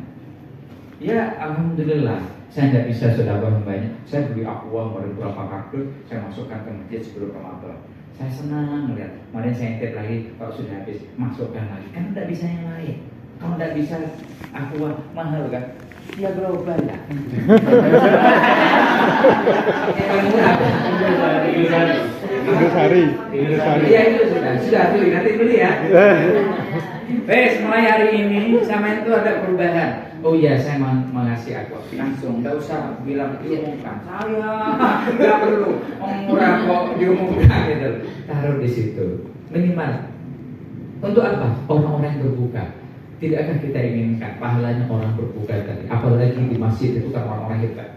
Ya, alhamdulillah. Saya tidak bisa sedekah banyak. Saya beli aqua beberapa kardus, saya masukkan ke masjid sebelum Ramadan. Saya senang melihat. Kemarin saya intip lagi, kalau sudah habis masukkan lagi. Kan tidak bisa yang lain. Kalau tidak bisa aqua mahal kan? Ya global ya. Paling murah. Indosari. Iya itu sudah beli, nanti beli ya. Mulai hari ini sama itu ada perubahan. Oh iya, saya mengasih aqua langsung, nggak usah bilang diumumkan. Saya nggak perlu murah kok diumumkan gitu. Taruh di situ minimal. Untuk apa? Orang-orang yang berbuka. Tidakkah kita inginkan pahalanya orang berbuka tadi? Apalagi di masjid itu kan orang-orang hebat.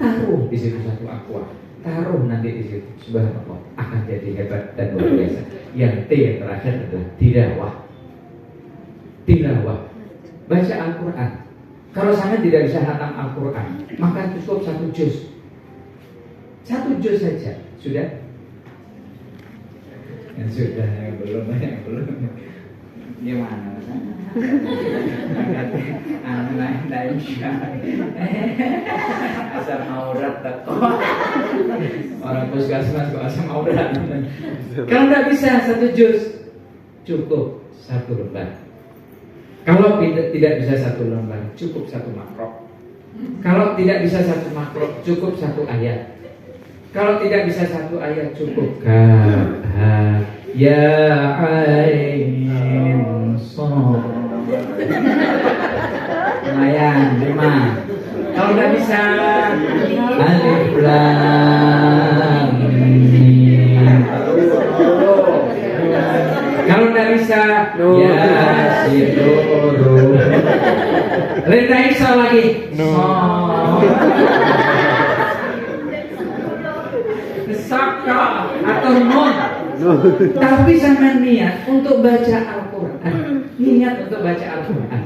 Taruh di situ satu aqua. Taruh nanti di situ, subhanallah, akan jadi hebat dan luar biasa. Yang T yang terakhir adalah tilawah. Tilawah, baca Al-Quran. Kalau sangat tidak bisa hatam Al-Quran, maka cukup 1 juz. 1 juz saja, sudah? Yang sudah, yang belum. Gimana? Asal aurat teko. Orang puskesmas kok asam aurat. Kalau nggak bisa 1 juz, cukup 1 lembar. Kalau tidak bisa 1 lembar, cukup 1 makrok. Kalau tidak bisa 1 makrok, cukup 1 ayat. Kalau tidak bisa 1 ayat, cukup ha ya ain sad. Lumayan 5. Kalau nggak bisa alif lam mim. Kalau nggak bisa ya siduru. Reda Isa lagi. Saka atau non. Tapi sama niat untuk baca Al-Quran. Niat untuk baca Al-Quran.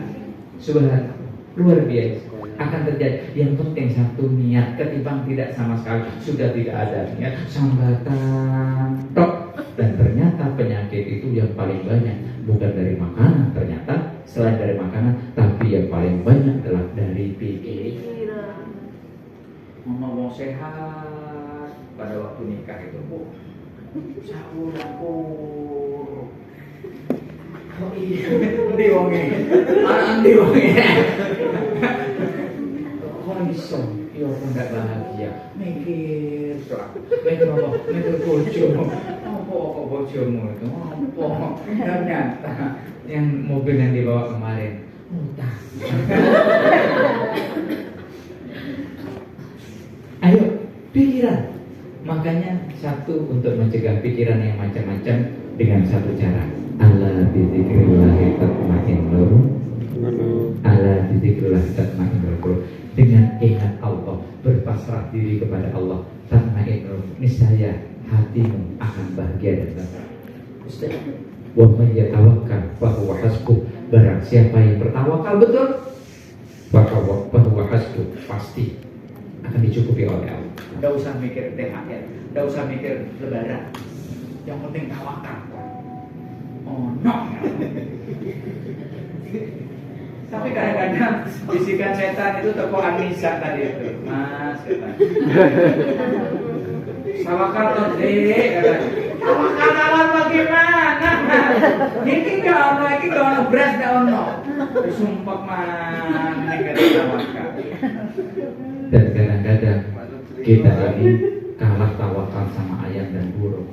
Subhanallah, luar biasa. Akan terjadi. Yang penting 1 niat. Ketimbang tidak sama sekali. Sudah tidak ada niat, sambatan tok. Dan ternyata penyakit itu yang paling banyak bukan dari makanan, ternyata selain dari makanan, tapi yang paling banyak adalah dari pikiran. Mau sehat pada waktu nikah itu, Bu. Sahur. Oh iya, ndi wonge. Andi wonge. Kok iso? Yo ndak bahagia. Mikir soal. Mikir bojo. Apa bojomu itu? Apa? Ternyata yang mobil yang dibawa kemarin utang. Ayo, pikiran. Makanya 1 untuk mencegah pikiran yang macam-macam dengan 1 cara. Ala bizikrillahi tatma'innul qulub. Ala bizikrillahi tatma'innul qulub. Dengan ingat Allah, berpasrah diri kepada Allah, tatma'innul, niscaya hatimu akan bahagia dan tenang. Ustaz, wa may yatawakkal fa huwa hasbuh. Barang siapa yang bertawakal betul, maka fa huwa hasbuh, pasti akan dicukupi oleh Allah. Tidak usah mikir THR, tidak usah mikir lebaran. Yang penting tawakal. Oh no. Tapi kadang-kadang bisikan setan itu teko anisa tadi itu, Mas setan. Tawakal tuh, tawakal bagaimana? Ini kalau beras dah ono. Sumpah mana kata tawakal. Dan kadang-kadang kita ini kalah tawakal sama ayam dan burung.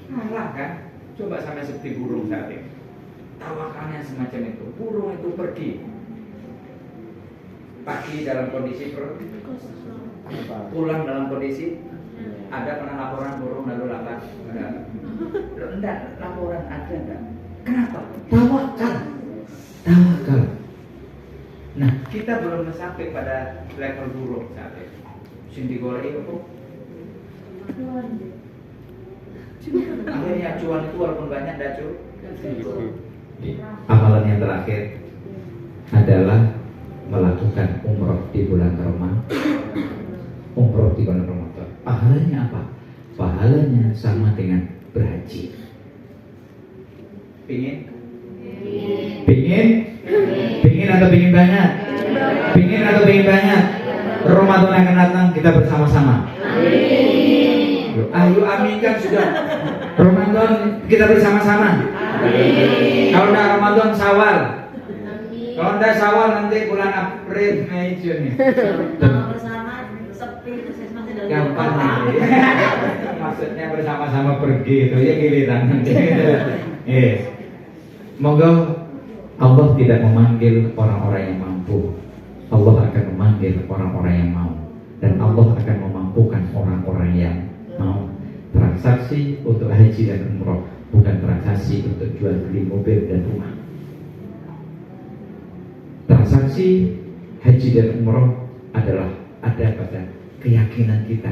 Kalah kan? Coba sampai seperti burung saat ini. Tawakalnya semacam itu. Burung itu pergi pagi dalam kondisi pulang dalam kondisi ada pernah laporan burung lalu lambat? Enggak, laporan ada enggak? Kenapa? Tawakal. Nah, kita belum sampai pada level burung saat ini. Sindi goreng itu akhirnya cuan itu walaupun banyak dah amalan yang terakhir adalah melakukan umroh di bulan Ramadan. Umroh di bulan Ramadan. Pahalanya apa? Pahalanya sama dengan berhaji. Pingin atau pingin banyak? Pingin atau pingin banyak? Ramadan akan datang kita bersama-sama. Ayo aminkan sudah. Ramadan kita bersama-sama. Kalau tidak Ramadan Syawal. Kalau tidak Syawal nanti bulan April, Mei, Juni. Kalau bersama sepi terus masih dalam. Gampang nih. Maksudnya bersama-sama pergi itu ya giliran nanti. Moga Allah tidak memanggil orang-orang yang mampu. Allah akan memanggil orang-orang yang mau. Dan Allah akan memampukan orang-orang yang mau. Transaksi untuk haji dan umroh, bukan transaksi untuk jual beli mobil dan rumah. Transaksi haji dan umroh adalah ada pada keyakinan kita.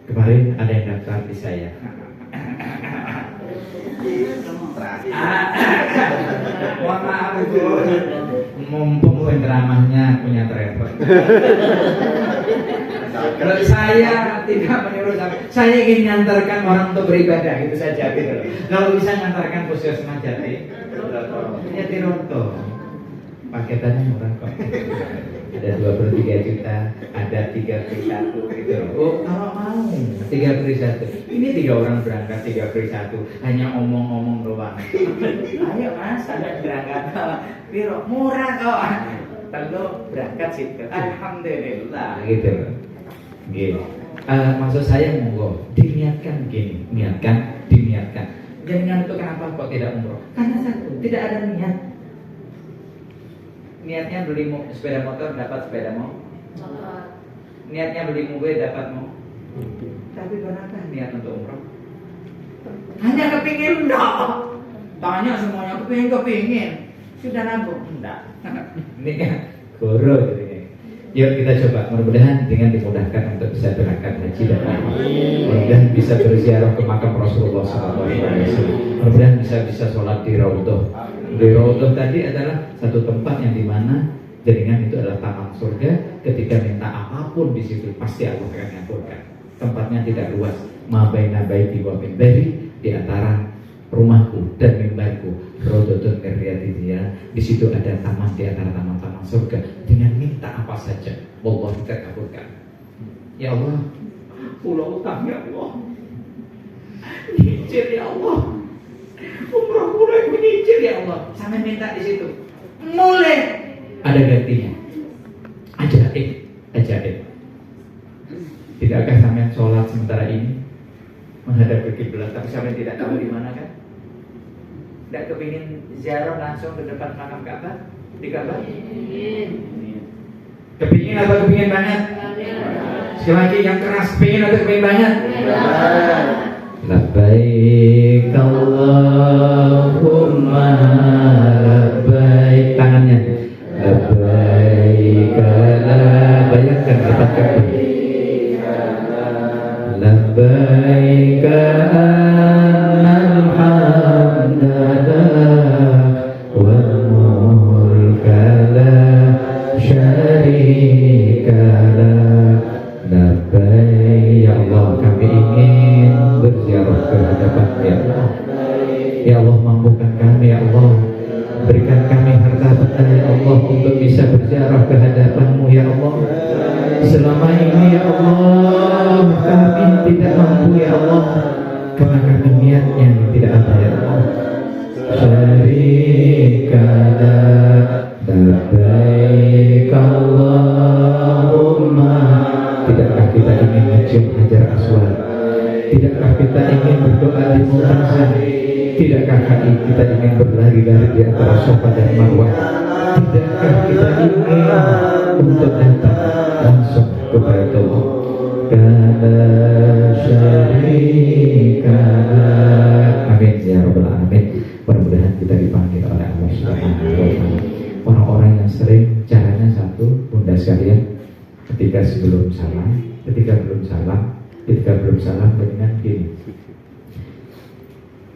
Kemarin ada yang daftar di saya. Mohon maaf Ibu, mumpung penceramahnya punya travel. Kalau saya tidak menyuruh, saya ingin nyantarkan orang untuk beribadah itu saja gitu. Kalau bisa nyantarkan puskesmas Jati, ya Tironto. Paketannya murah kok. Ada 2/3 juta, ada 3/1 gitu. Oh, kalau mau 3/1. Ini 3 orang berangkat 3/1, hanya omong-omong doang. Ayo Mas, ada berangkat. Piro murah kok. Telu berangkat situ. Alhamdulillah gitu. Gini. Maksud saya monggo diniatkan gini, diniatkan. Jangan itu kenapa kok tidak umroh? Karena satu, tidak ada niat. Niatnya beli sepeda motor dapat sepeda motor. Niatnya beli mobil dapat mobil. Tapi pernahkah niat untuk umroh? Hanya kepingin dong. Tanya semuanya kepingin. Sudah nabung? Enggak. Ini kan guru gitu. Yuk kita coba, mudah-mudahan dengan dimudahkan untuk bisa berangkat haji dan umroh. Mudah-mudahan bisa berziarah ke makam Rasulullah SAW. Mudah-mudahan bisa sholat di Raudhah. Di Raudhah tadi adalah satu tempat yang dimana jaringan itu adalah taman surga. Ketika minta apapun di situ pasti Allah akan kabulkan. Tempatnya tidak luas. Ma baina baiti wa minbari, di antara rumahku dan mimbarku Raudhatun min riyadil jannah. Di situ ada taman di antara taman-taman surga. Dengan minta apa saja, Allah kita kabulkan. Ya Allah, pulau utang ya Allah, nyicil ya Allah, umroh mulai menyicil ya Allah. Sampai minta di situ, mulai ada gantinya. Ajaib. Tidakkah sampai sholat sementara ini menghadap ke kiblat, tapi sampai tidak tahu di mana kan? Tidak kepingin ziarah langsung ke depan makam Ka'bah di Ka'bah? Kepingin atau kepingin banget? Sekali lagi yang keras, kepingin atau kepingin banget? Labbaik Allahumma labbaik. Tangannya labbaik, bayangkan depan Ka'bah. labbaik annal hamda wal mulka la syarika lak labbaik. Ya Allah, kami ingin berziarah ke hadapan ya Allah. Ya Allah, mampukan kami ya Allah, berikan kami harta benda ya Allah untuk bisa berziarah ke hadapan-Mu ya Allah. Selama ini ya Allah kami tidak mampu ya Allah, karena kami niatnya tidak ada ya Allah. Syarikana labbaik Allahumma. Tidakkah kita ingin mencium Hajar Aswad? Tidakkah kita ingin berdoa di Mu'tazah? Tidakkah kita ingin berlari-lari di antara Safa dan Marwah? Tidakkah kita ingin untuk datang langsung ke Baitullah? Kana syarika lak. Amin ya rabbal alamin. Mudah-mudahan kita dipanggil oleh Allah Subhanahu wa taala. Orang-orang yang sering caranya satu, bunda sekalian, ketika belum salam dengan gini.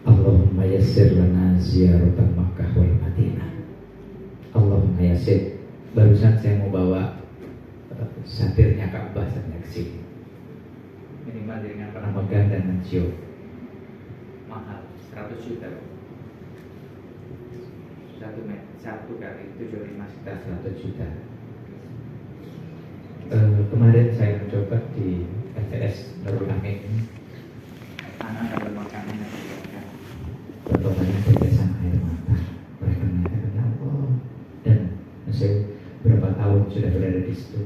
Allahumma yassir lana ziyaratan Makkah wal Madinah. Allahumma yassir. Barusan saya mau bawa satirnya Ka'bah sampai ke sini. Minimal dengan pernah megang dan mencium. Mahal, 100 juta. 1 kali 75 sekitar 100 juta. Kemarin saya mencoba di FTS Nurul Amin. Anak ada makanan yang diberikan. Contohnya tetesan air mata. Mereka mengatakan ya Allah. Dan saya berapa tahun sudah berada di situ.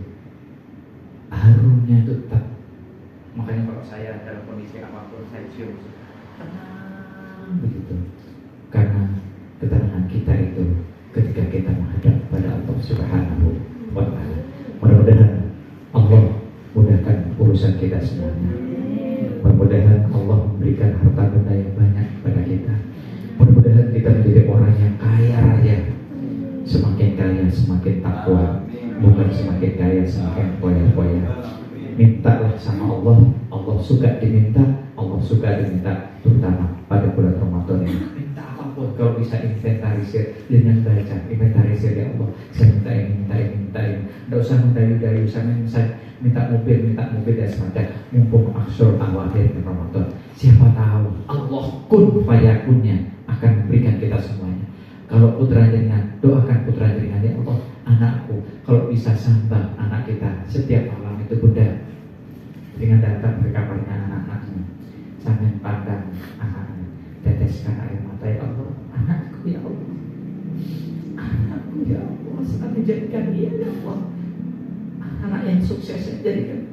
Harumnya itu tetap. Makanya kalau saya dalam kondisi apapun saya cium tenang begitu. Karena ketenangan kita itu ketika kita menghadap pada Allah Subhanahu wa taala. Mudah-mudahan Allah mudahkan urusan kita semuanya. Mudah-mudahan Allah memberikan harta benda yang banyak kepada kita. Mudah-mudahan kita menjadi orang yang kaya raya. Semakin kaya semakin takwa, bukan semakin kaya semakin foya-foya. Mintalah sama Allah. Allah suka diminta, Allah suka diminta, terutama pada bulan Ramadan ini. Minta apapun, kalau bisa inventarisir dengan baca, inventarisir ya Allah. Saya minta ini. Tidak usah mendayu-dayu, saya minta mobil dan semacam. Mumpung aksur awakhir Ramadan, siapa tahu Allah kun fayakunnya akan memberikan kita semuanya. Kalau putra jenengan, doakan putra jenengan ya Allah, anakku kalau bisa sambang anak kita setiap malam itu bunda dengan datang ke kamarnya anak-anaknya, sambil pandang anaknya, teteskan air mata ya Allah, anakku ya Allah, anakku ya Allah, sampai jadikan dia ya Allah, anak yang sukses jadikan.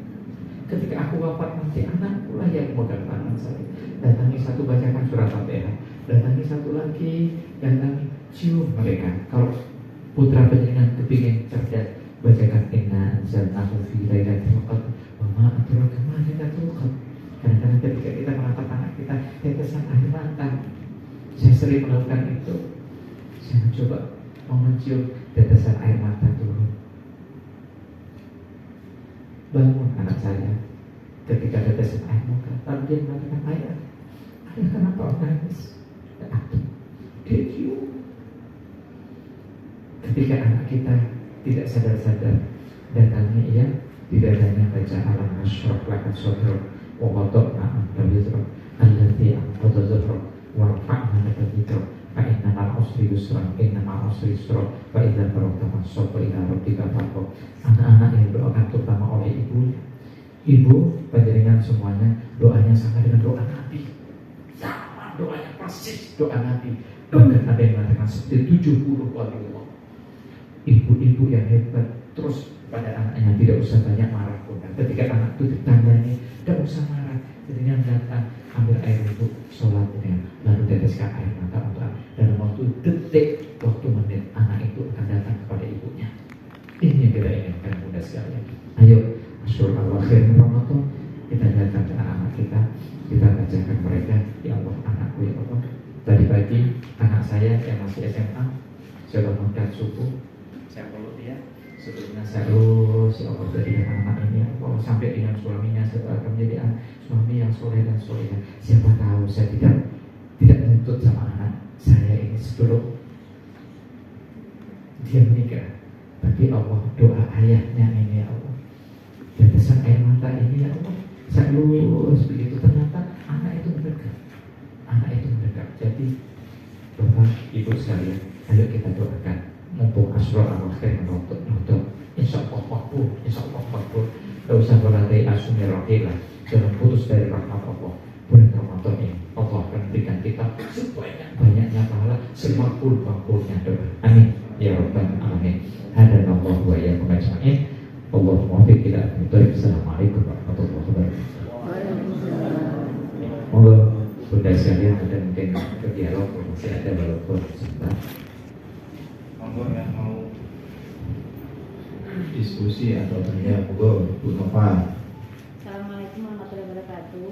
Ketika aku wafat nanti anakku lah yang memegang tangan saya. Datangi satu, bacakan surat Fatihah. Datangi satu lagi, datangi cium mereka. Kalau putra penjenengan kepingin cerdas, bacakan inna anzalnahu fi lailatul qadr wa ma adraka ma lailatul qadr. Kadang-kadang ketika kita menatap anak kita, tetesan air mata. Saya sering melakukan itu. Saya mencoba mencium tetesan air mata turun. Bangun anak saya ketika tetesan air mata, lalu dia mengatakan ayah kenapa nangis? Dia cium. Ketika anak kita tidak sadar-sadar datangi ia, tidak hanya baca alam asyraf lakat sodrok wa wadokna anta wizrok allati anta zahrak wa rafa'na laka dhikrak fa inna ma'al usri yusra inna ma'al usri yusra fa idza faragta fansab wa ila rabbika farghab. Anak-anak yang doakan terutama oleh ibunya. Ibu panjenengan semuanya doanya sama dengan doa Nabi. Sama doanya persis doa Nabi. Bahkan ada yang mengatakan seperti 70 wali Allah. Ibu-ibu yang hebat terus pada anaknya tidak usah banyak marah pun. Ketika anak itu ditandani tidak usah marah. Jadi datang ambil air ibu sholatnya, lalu teteskan air mata untuk dalam waktu detik, waktu menit anak itu akan datang kepada ibunya. Ini yang kita inginkan bunda sekalian. Ayo asyur awakhir Ramadan kita datang ke anak-anak kita bacakan mereka ya Allah anakku ya Allah. Tadi pagi anak saya yang masih SMA saya bangunkan subuh, saya peluk dia, sebelumnya terus ya Allah jadikan anak ini ya Allah sampai dengan suaminya saya akan menjadi suami yang soleh dan solehah. Siapa tahu saya tidak menuntut sama anak saya ini sebelum dia menikah, tapi Allah doa ayahnya ini ya Allah, tetesan air mata ini ya Allah, saya lulus begitu ternyata anak itu mendekat. Jadi Bapak Ibu sekalian, ayo kita doakan mumpung Asrul Al-Akhir menutup. Insya Allah makbul. Gak usah berandai asumir rohilah, jangan putus dari rahmat Allah. Bulan Ramadan ini Allah akan berikan kita sebanyak-banyaknya pahala, semakbul-makbulnya doa. Amin ya Rabbal Alamin. Hadanallah wa iyyakum ajma'in. Allahumma waffiq ila aqwamit. Assalamualaikum warahmatullahi wabarakatuh. Monggo Bunda sekalian ada mungkin ke dialog masih ada walaupun sebentar. Monggo yang mau diskusi atau tanya, monggo Bu Nova. Assalamualaikum warahmatullahi wabarakatuh.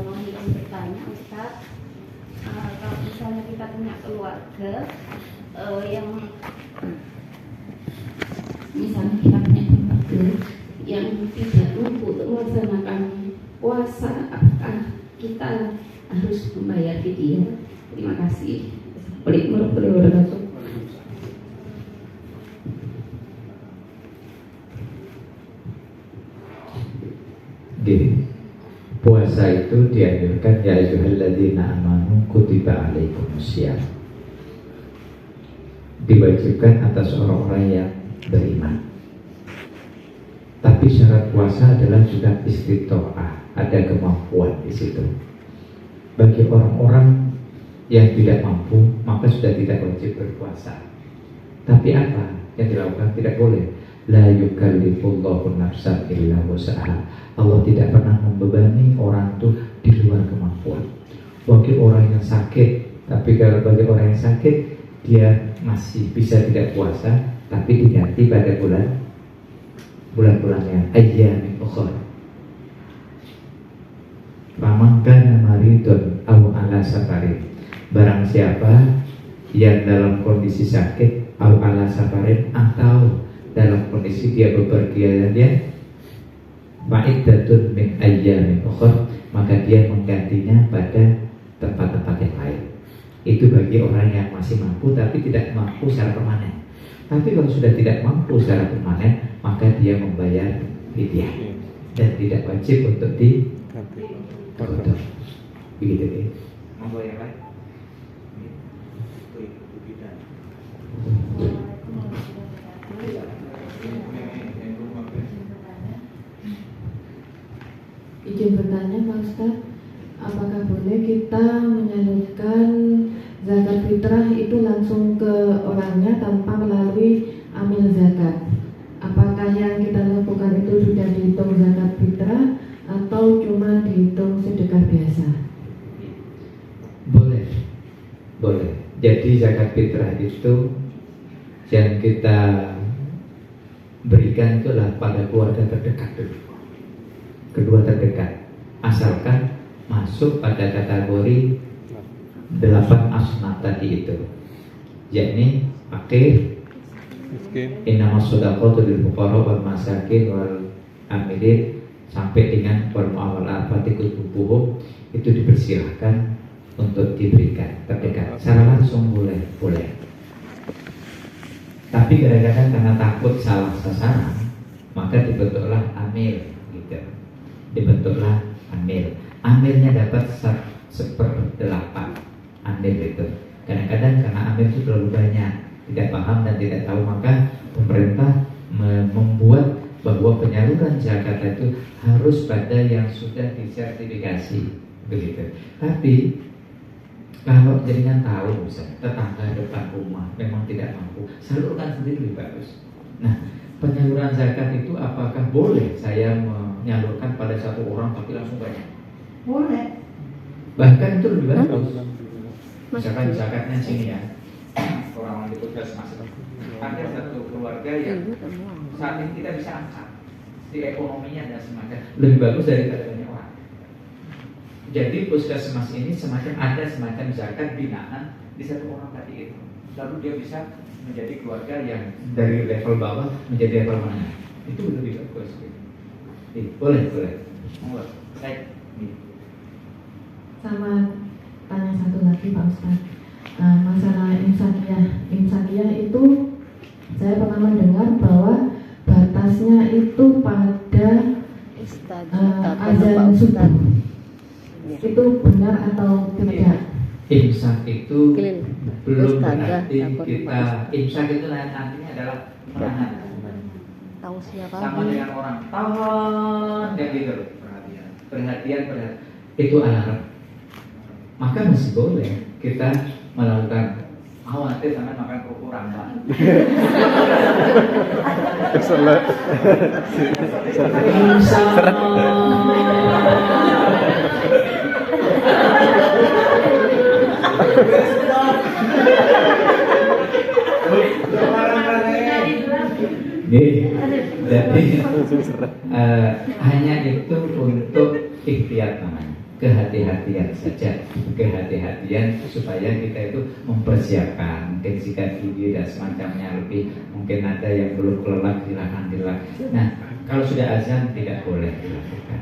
Mau ingin bertanya Ustaz, kalau misalnya kita punya keluarga yang misalnya kita punya keluarga yang tidak mampu untuk melaksanakan puasa, apakah kita harus membayar fidyah? Terima kasih. Assalamualaikum warahmatullahi wabarakatuh. Gini, puasa itu dianjurkan ya ayyuhalladzina amanu kutiba alaikumusiyam, diwajibkan atas orang-orang yang beriman. Tapi syarat puasa adalah juga istitoah, ada kemampuan di situ. Bagi orang-orang yang tidak mampu, maka sudah tidak wajib berpuasa. Tapi apa yang dilakukan? Tidak boleh. La yukallifullahu nafsan illa wus'aha. Allah tidak pernah membebani orang itu di luar kemampuan. Bagi orang yang sakit, tapi kalau bagi orang yang sakit dia masih bisa tidak puasa, tapi diganti pada bulan-bulan yang ayyamin ukhra. Faman kana maridun aw ala safarin, barang siapa yang dalam kondisi sakit aw ala safarin, atau dalam kondisi dia bepergian, dia fa'iddatun min ayyamin ukhra, maka dia menggantinya pada tempat-tempat yang lain. Itu bagi orang yang masih mampu tapi tidak mampu secara permanen. Tapi kalau sudah tidak mampu secara permanen, maka dia membayar fidyah dan tidak wajib untuk dikodok. Begitu ya. Monggo yang lain. Izin bertanya Pak Ustaz, apakah boleh kita menyalurkan zakat fitrah itu langsung ke orangnya tanpa melalui amil zakat? Apakah yang kita lakukan itu sudah dihitung zakat fitrah atau cuma dihitung sedekah biasa? Boleh. Jadi zakat fitrah itu yang kita berikan itulah pada keluarga terdekat dulu. Kedua terdekat, asalkan masuk pada kategori 8 asnaf tadi itu, yakni fakir, innamas shadaqatu lil fuqara wal masakin wal amilin, sampai dengan wal mu'awalati kutubuhum, itu dipersilahkan untuk diberikan terdekat. Secara langsung boleh. Tapi kadang-kadang karena takut salah sasaran, maka dibentuklah amil gitu. Dibentuklah amil. Amilnya dapat 1/8 amil itu. Kadang-kadang karena amil itu terlalu banyak, tidak paham dan tidak tahu, maka pemerintah membuat bahwa penyaluran zakat itu harus pada yang sudah disertifikasi begitu. Tapi kalau jaringan tahu misalnya tetangga depan rumah memang tidak mampu, salurkan sendiri lebih bagus. Nah, penyaluran zakat itu apakah boleh saya menyalurkan pada satu orang tapi langsung banyak? Boleh. Bahkan itu lebih bagus. Misalkan zakatnya sini ya, orang di puskesmas, ada satu keluarga yang saat ini kita bisa angkat di ekonominya dan semacam, lebih bagus daripada banyak orang. Jadi puskesmas ini ada semacam zakat binaan di satu orang tadi itu. lalu dia bisa menjadi keluarga yang dari level bawah menjadi level menengah. Itu lebih bagus. Boleh. Baik. Sama tanya satu lagi Pak Ustadz, masalah imsakiyah itu saya pernah mendengar bahwa batasnya itu pada azan subuh. Itu benar atau tidak? Imsak itu belum berarti kita, imsak itu artinya adalah menahan. Sama dengan orang tahan kayak gitu, perhatian itu alarm. Maka masih boleh kita melakukan khawatir sama makan kerupuk rambak. Jadi hanya itu untuk ikhtiar namanya, kehati-hatian saja, kehati-hatian supaya kita itu mempersiapkan mungkin sikat gigi dan semacamnya, lebih mungkin ada yang belum kelelap silakan dilakukan. Nah kalau sudah azan tidak boleh dilakukan.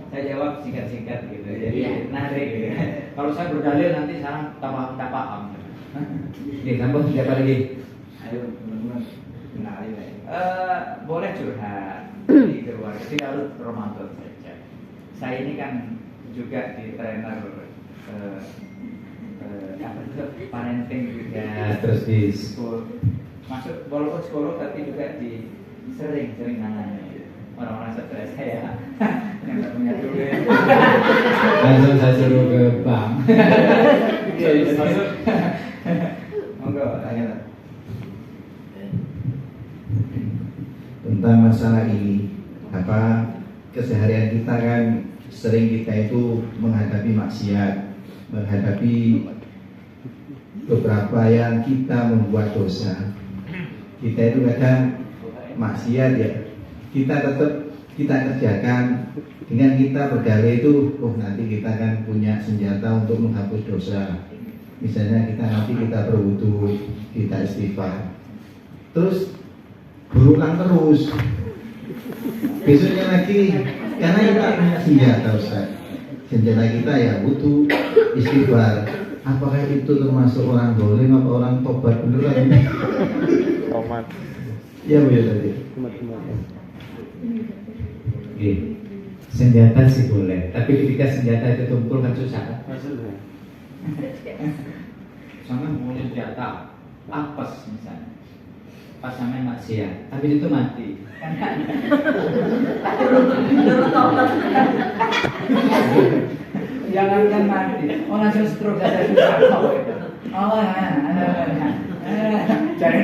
Saya jawab singkat-singkat gitu, jadi narik gitu. Kalau saya berdalil nanti sekarang tak paham. Tambah siapa lagi? Ayo teman-teman. Boleh curhat di keluarga, tidak harus Ramadan saja. Saya ini kan juga di trainer parenting juga, terus di sekolah, masuk walaupun sekolah tapi juga di sering nanya orang-orang stres saya yang tak punya duit. Langsung saya suruh ke bank. Masuk. Monggo tanya. Tentang masalah ini, keseharian kita kan sering kita itu menghadapi maksiat, menghadapi beberapa yang kita membuat dosa. Kita itu kadang maksiat ya, kita tetap kita kerjakan dengan kita berdalih itu, nanti kita kan punya senjata untuk menghapus dosa. Misalnya nanti kita berwudu, kita istighfar, terus berulang terus. Besoknya lagi, karena kita punya senjata Ustaz. Senjata kita ya wudu, istighfar. Apakah itu termasuk orang dolim apa orang tobat beneran? Tomat. Ya Bu ya tadi. Senjata sih boleh, tapi ketika senjata itu tumpul kan susah. Sama punya senjata, apes misalnya, pas sama maksiat, tapi itu mati. Jangan mati, langsung stroke saja susah. Cari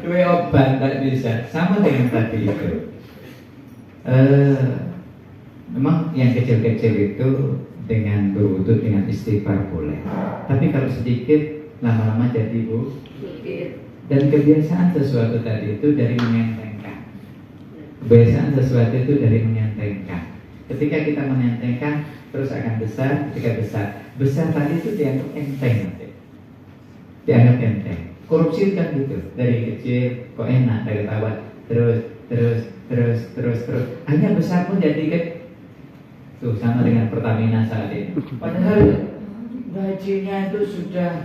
dua obat tak bisa, sama dengan tadi itu. Memang yang kecil-kecil itu dengan berwudu, dengan istighfar boleh. Tapi kalau sedikit lama-lama jadi Bu. Dan kebiasaan sesuatu tadi itu dari mengentengkan. Kebiasaan sesuatu itu dari mengentengkan. Ketika kita mengentengkan terus akan besar. Ketika besar tadi itu dianggap enteng nanti. Dianggap enteng. Korupsi kan gitu. Dari kecil kok enak, dari tawar terus. Hanya besar pun jadi kan. Tuh sama dengan Pertamina saat ini. Padahal gajinya itu sudah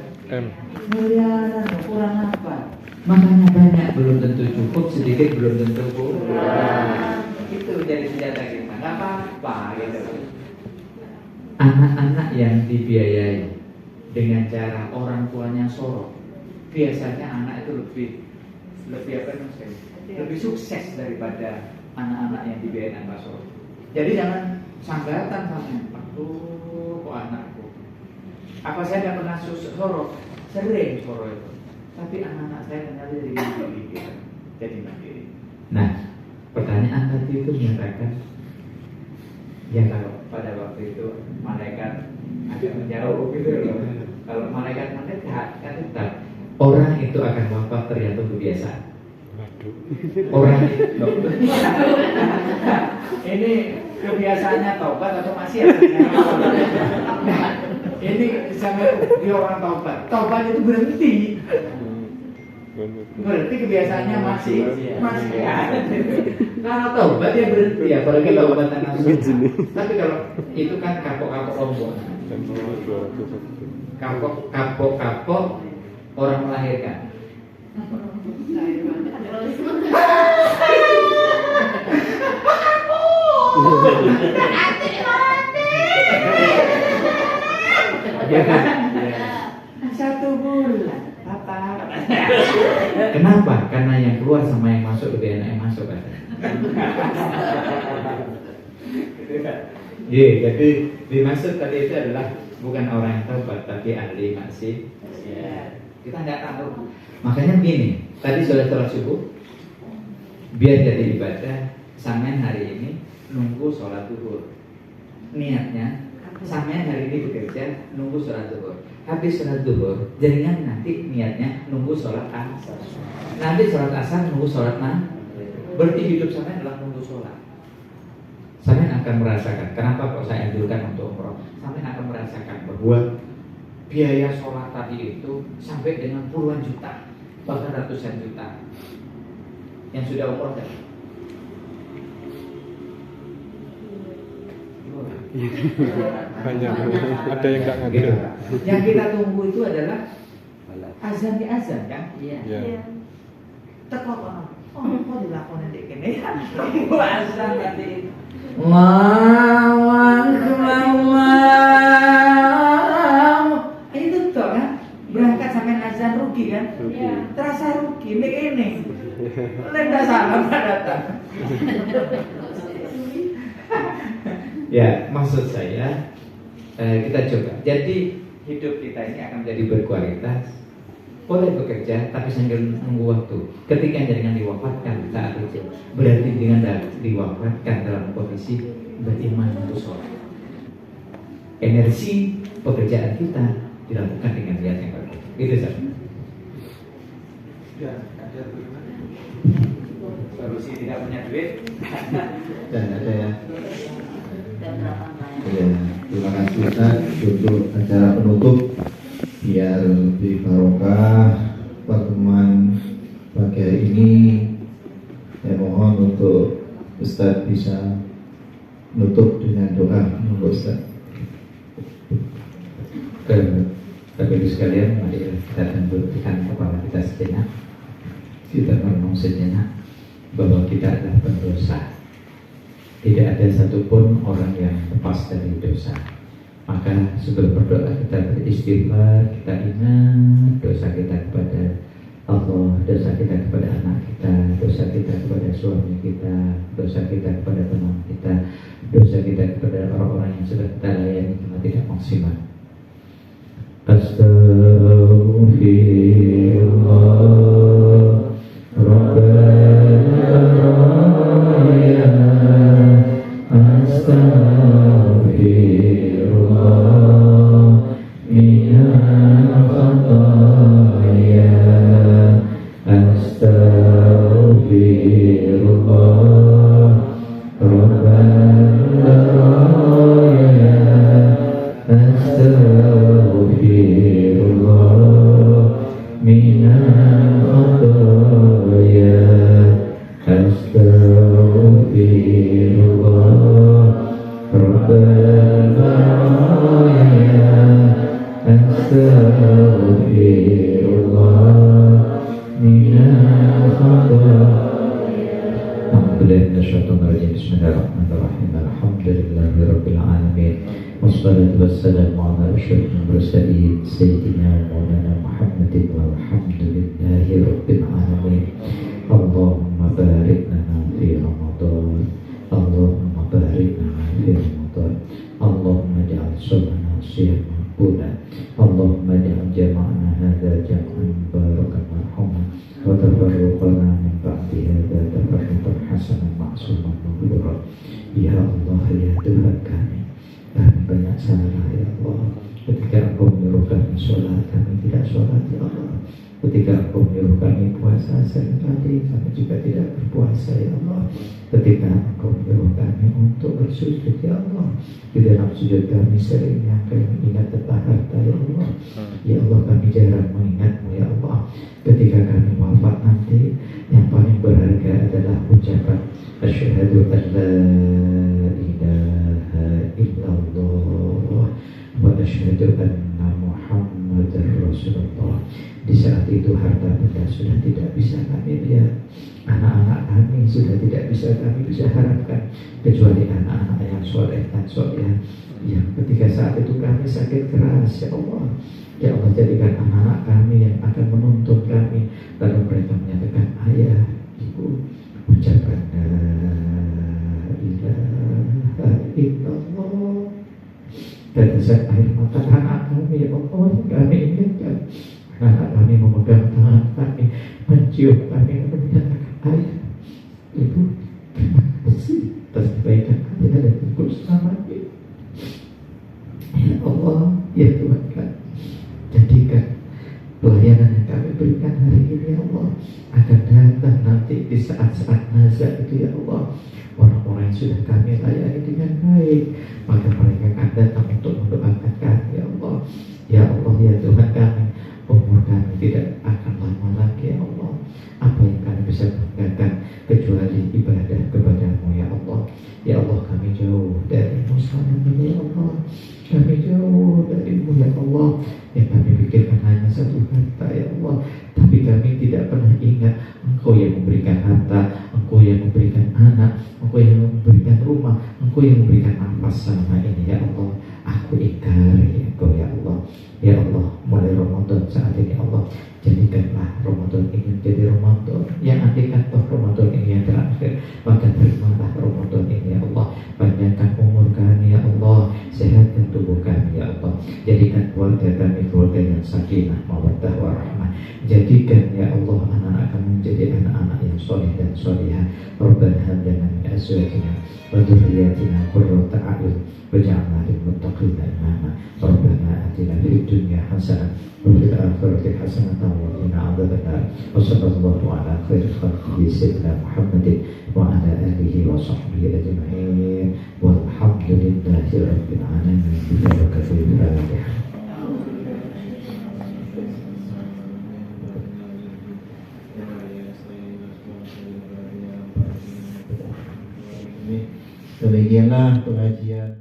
miliaran, kurang apa? Makanya banyak belum tentu cukup, sedikit belum tentu kurang. Itu jadi senjata kita. Nggak apa-apa gitu. Anak-anak yang dibiayai dengan cara orang tuanya sorot, biasanya anak itu lebih sukses daripada anak-anak yang dibiayai tanpa sorot. Jadi jangan sanggatan sama kok anakku. Apa saya tidak pernah sorot? Sering sorot itu. Tapi anak-anak saya ternyata jadi mandiri. Nah, pertanyaan tadi itu menyatakan, ya kalau pada waktu itu malaikat agak menjauh gitu loh. Kalau malaikat mendekat kan tetap orang itu akan wafat tergantung kebiasaan. Orang itu ini kebiasaannya taubat atau maksiat? Nah, ini sampai dia orang taubat itu berhenti. Berarti kebiasaannya masih. Kalau taubat ya berhenti ya, apalagi taubatan nasuh. Tapi kalau itu kan kapok-kapok lombok. Kapok-kapok orang melahirkan. Ya kan? 1 bulan. Kenapa? Karena yang keluar sama yang masuk lebih enak yang masuk kan? Jadi dimaksud tadi itu adalah bukan orang yang taubat tapi ahli maksiat. Kita nggak tahu. Makanya begini, tadi sholat subuh biar jadi ibadah, sampean hari ini nunggu sholat zuhur. Niatnya sampean hari ini bekerja nunggu sholat zuhur. Habis sholat zuhur, jangan nanti niatnya nunggu sholat asar. Nanti sholat asar nunggu sholat maghrib. Berarti hidup sampean adalah nunggu sholat. Sampean akan merasakan. Kenapa kok saya anjurkan untuk umroh? Sampean akan merasakan bahwa biaya sholat tadi itu sampai dengan puluhan juta, bahkan ratusan juta. Yang sudah umroh kan? Banyak. Ada yang nggak ngerti. Gitu. Yang kita tunggu itu adalah azan di azan kan? Iya. Teko kok dilakoni nek kene. Tunggu azan tadi. Mawang. Itu toh kan? Berangkat sampai azan rugi kan? Terasa rugi nek kene. Lenda salam datang. Ya, maksud saya kita coba. Jadi hidup kita ini akan menjadi berkualitas. Boleh bekerja, tapi sambil nunggu waktu. Ketika jangan diwafatkan saat itu, berarti dengan diwafatkan dalam kondisi beriman untuk sholat. Energi pekerjaan kita dilakukan dengan niat yang baik. Itu saja. Solusi tidak punya duit. Dan ada ya. Ya, terima kasih Ustaz untuk acara penutup. Biar lebih barokah pertemuan pagi hari ini, saya mohon untuk Ustaz bisa menutup dengan doa. Monggo Ustaz. Bapak Ibu sekalian, mari kita tundukkan kepala kita sejenak. Kita merenung sejenak bahwa kita adalah pendosa. Tidak ada satupun orang yang lepas dari dosa. Maka sebelum berdoa kita beristighfar, kita ingat dosa kita kepada Allah, dosa kita kepada anak kita, dosa kita kepada suami kita, dosa kita kepada teman kita, dosa kita kepada orang-orang yang sudah kita layani karena tidak maksimal. Astaghfirullah Rabbana ya Astaghfirullah minal khataya. Astaghfirullah Rabbana ya Astaghfirullah minal khataya. Astaghfirullah Rabbana ya Astaghfirullah minal khataya. Bismillahirrahmanirrahim. Alhamdulillahirabbil alamin. Wassalatu wassalamu ala asyrofil mursalin sayyidina Maulana Muhammadin walhamdulillahi rabbil alamin. Allahumma barik lana fi Ramadan. Allahumma barik lana fi Ramadan. Allahumma ja'al shamana siyama bulan. Allahumma ja'al jama'ana hadza jam'an barakan marhaman wa tafarruqana min ba'di hadza tafarruqan hasanan ma'suman maghfuran. Ya Allah, ya Tuhan kami banyak salah ya Allah. Ketika Engkau menyuruh kami sholat, kami tidak sholat ya Allah. Ketika Engkau menyuruh kami puasa seringkali kami juga tidak berpuasa ya Allah. Ketika Engkau menyuruh kami untuk bersujud ya Allah, di dalam sujud kami seringnya kami ingat tentang harta ya Allah. Ya Allah, kami jarang mengingatmu ya Allah. Ketika kami wafat nanti, yang paling berharga adalah ucapan asyhadu an la ilaha illallah wa asyhadu anna Muhammadar Rasulullah. Di saat itu harta benda sudah tidak bisa kami lihat, anak-anak kami sudah tidak bisa kami bisa harapkan, kecuali anak-anak yang soleh dan soleh yang ketika saat itu kami sakit keras ya Allah. Ya Allah, jadikan anak-anak kami yang akan menuntut kami, lalu mereka menyatakan ayah, ibu, ucapan la ilaha illallah, tetesan air mata anak kami ya Allah kami ingatkan. Anak kami memegang tangan kami, mencium kami, menyatakan ayah, ibu, terima kasih atas kebaikan ayah dan ibu selama ini. Ya Allah, ya Tuhan kami, jadikan pelayanan yang kami berikan hari ini ya Allah akan datang nanti di saat-saat nazar itu ya Allah. Orang-orang yang sudah kami layani dengan baik, maka mereka akan datang untuk mendoakan kami ya Allah. Ya Allah, ya Tuhan kami, umur kami tidak akan lama lagi ya Allah. Apa yang kami bisa banggakan kecuali ibadah kepadamu ya Allah. Ya Allah, kami jauh darimu selama ini ya Allah. Kami jauh darimu ya Allah. Yang kami pikirkan hanya satu harta ya Allah, tapi kami tidak pernah ingat Engkau yang memberikan harta, Engkau yang memberikan anak, Engkau yang memberikan rumah, Engkau yang memberikan nafas selama ini ya Allah. Aku ingkari Engkau ya Allah. Ya Allah, mulai Ramadan saat ini Allah, jadikanlah Ramadan ini menjadi Ramadan yang andikan toh Ramadan ini yang terakhir. Maka terimalah Ramadan ini ya Allah. Panjangkan umur kami ya Allah, sehatkan tubuh kami ya Allah. Jadikan keluarga kami keluarga yang sakinah, mawaddah warahmah. Jadikan ya Allah anak-anak kami menjadi anak-anak yang soleh dan solihah. Rabbana hab lana min azwajina wa dhurriyyatina qurrata a'yun waj'alna lil muttaqina imama. Rabbana atina fid dunya hasanah wa fil akhirati hasanah wa qina adzabannar. Wa sallallahu ala khairil khalqi sayyidina Muhammadin wa ala alihi wa sahbihi ajma'in. Walhamdulillahi rabbil alamin. Bibarakatil Fatihah. Demikianlah pengajian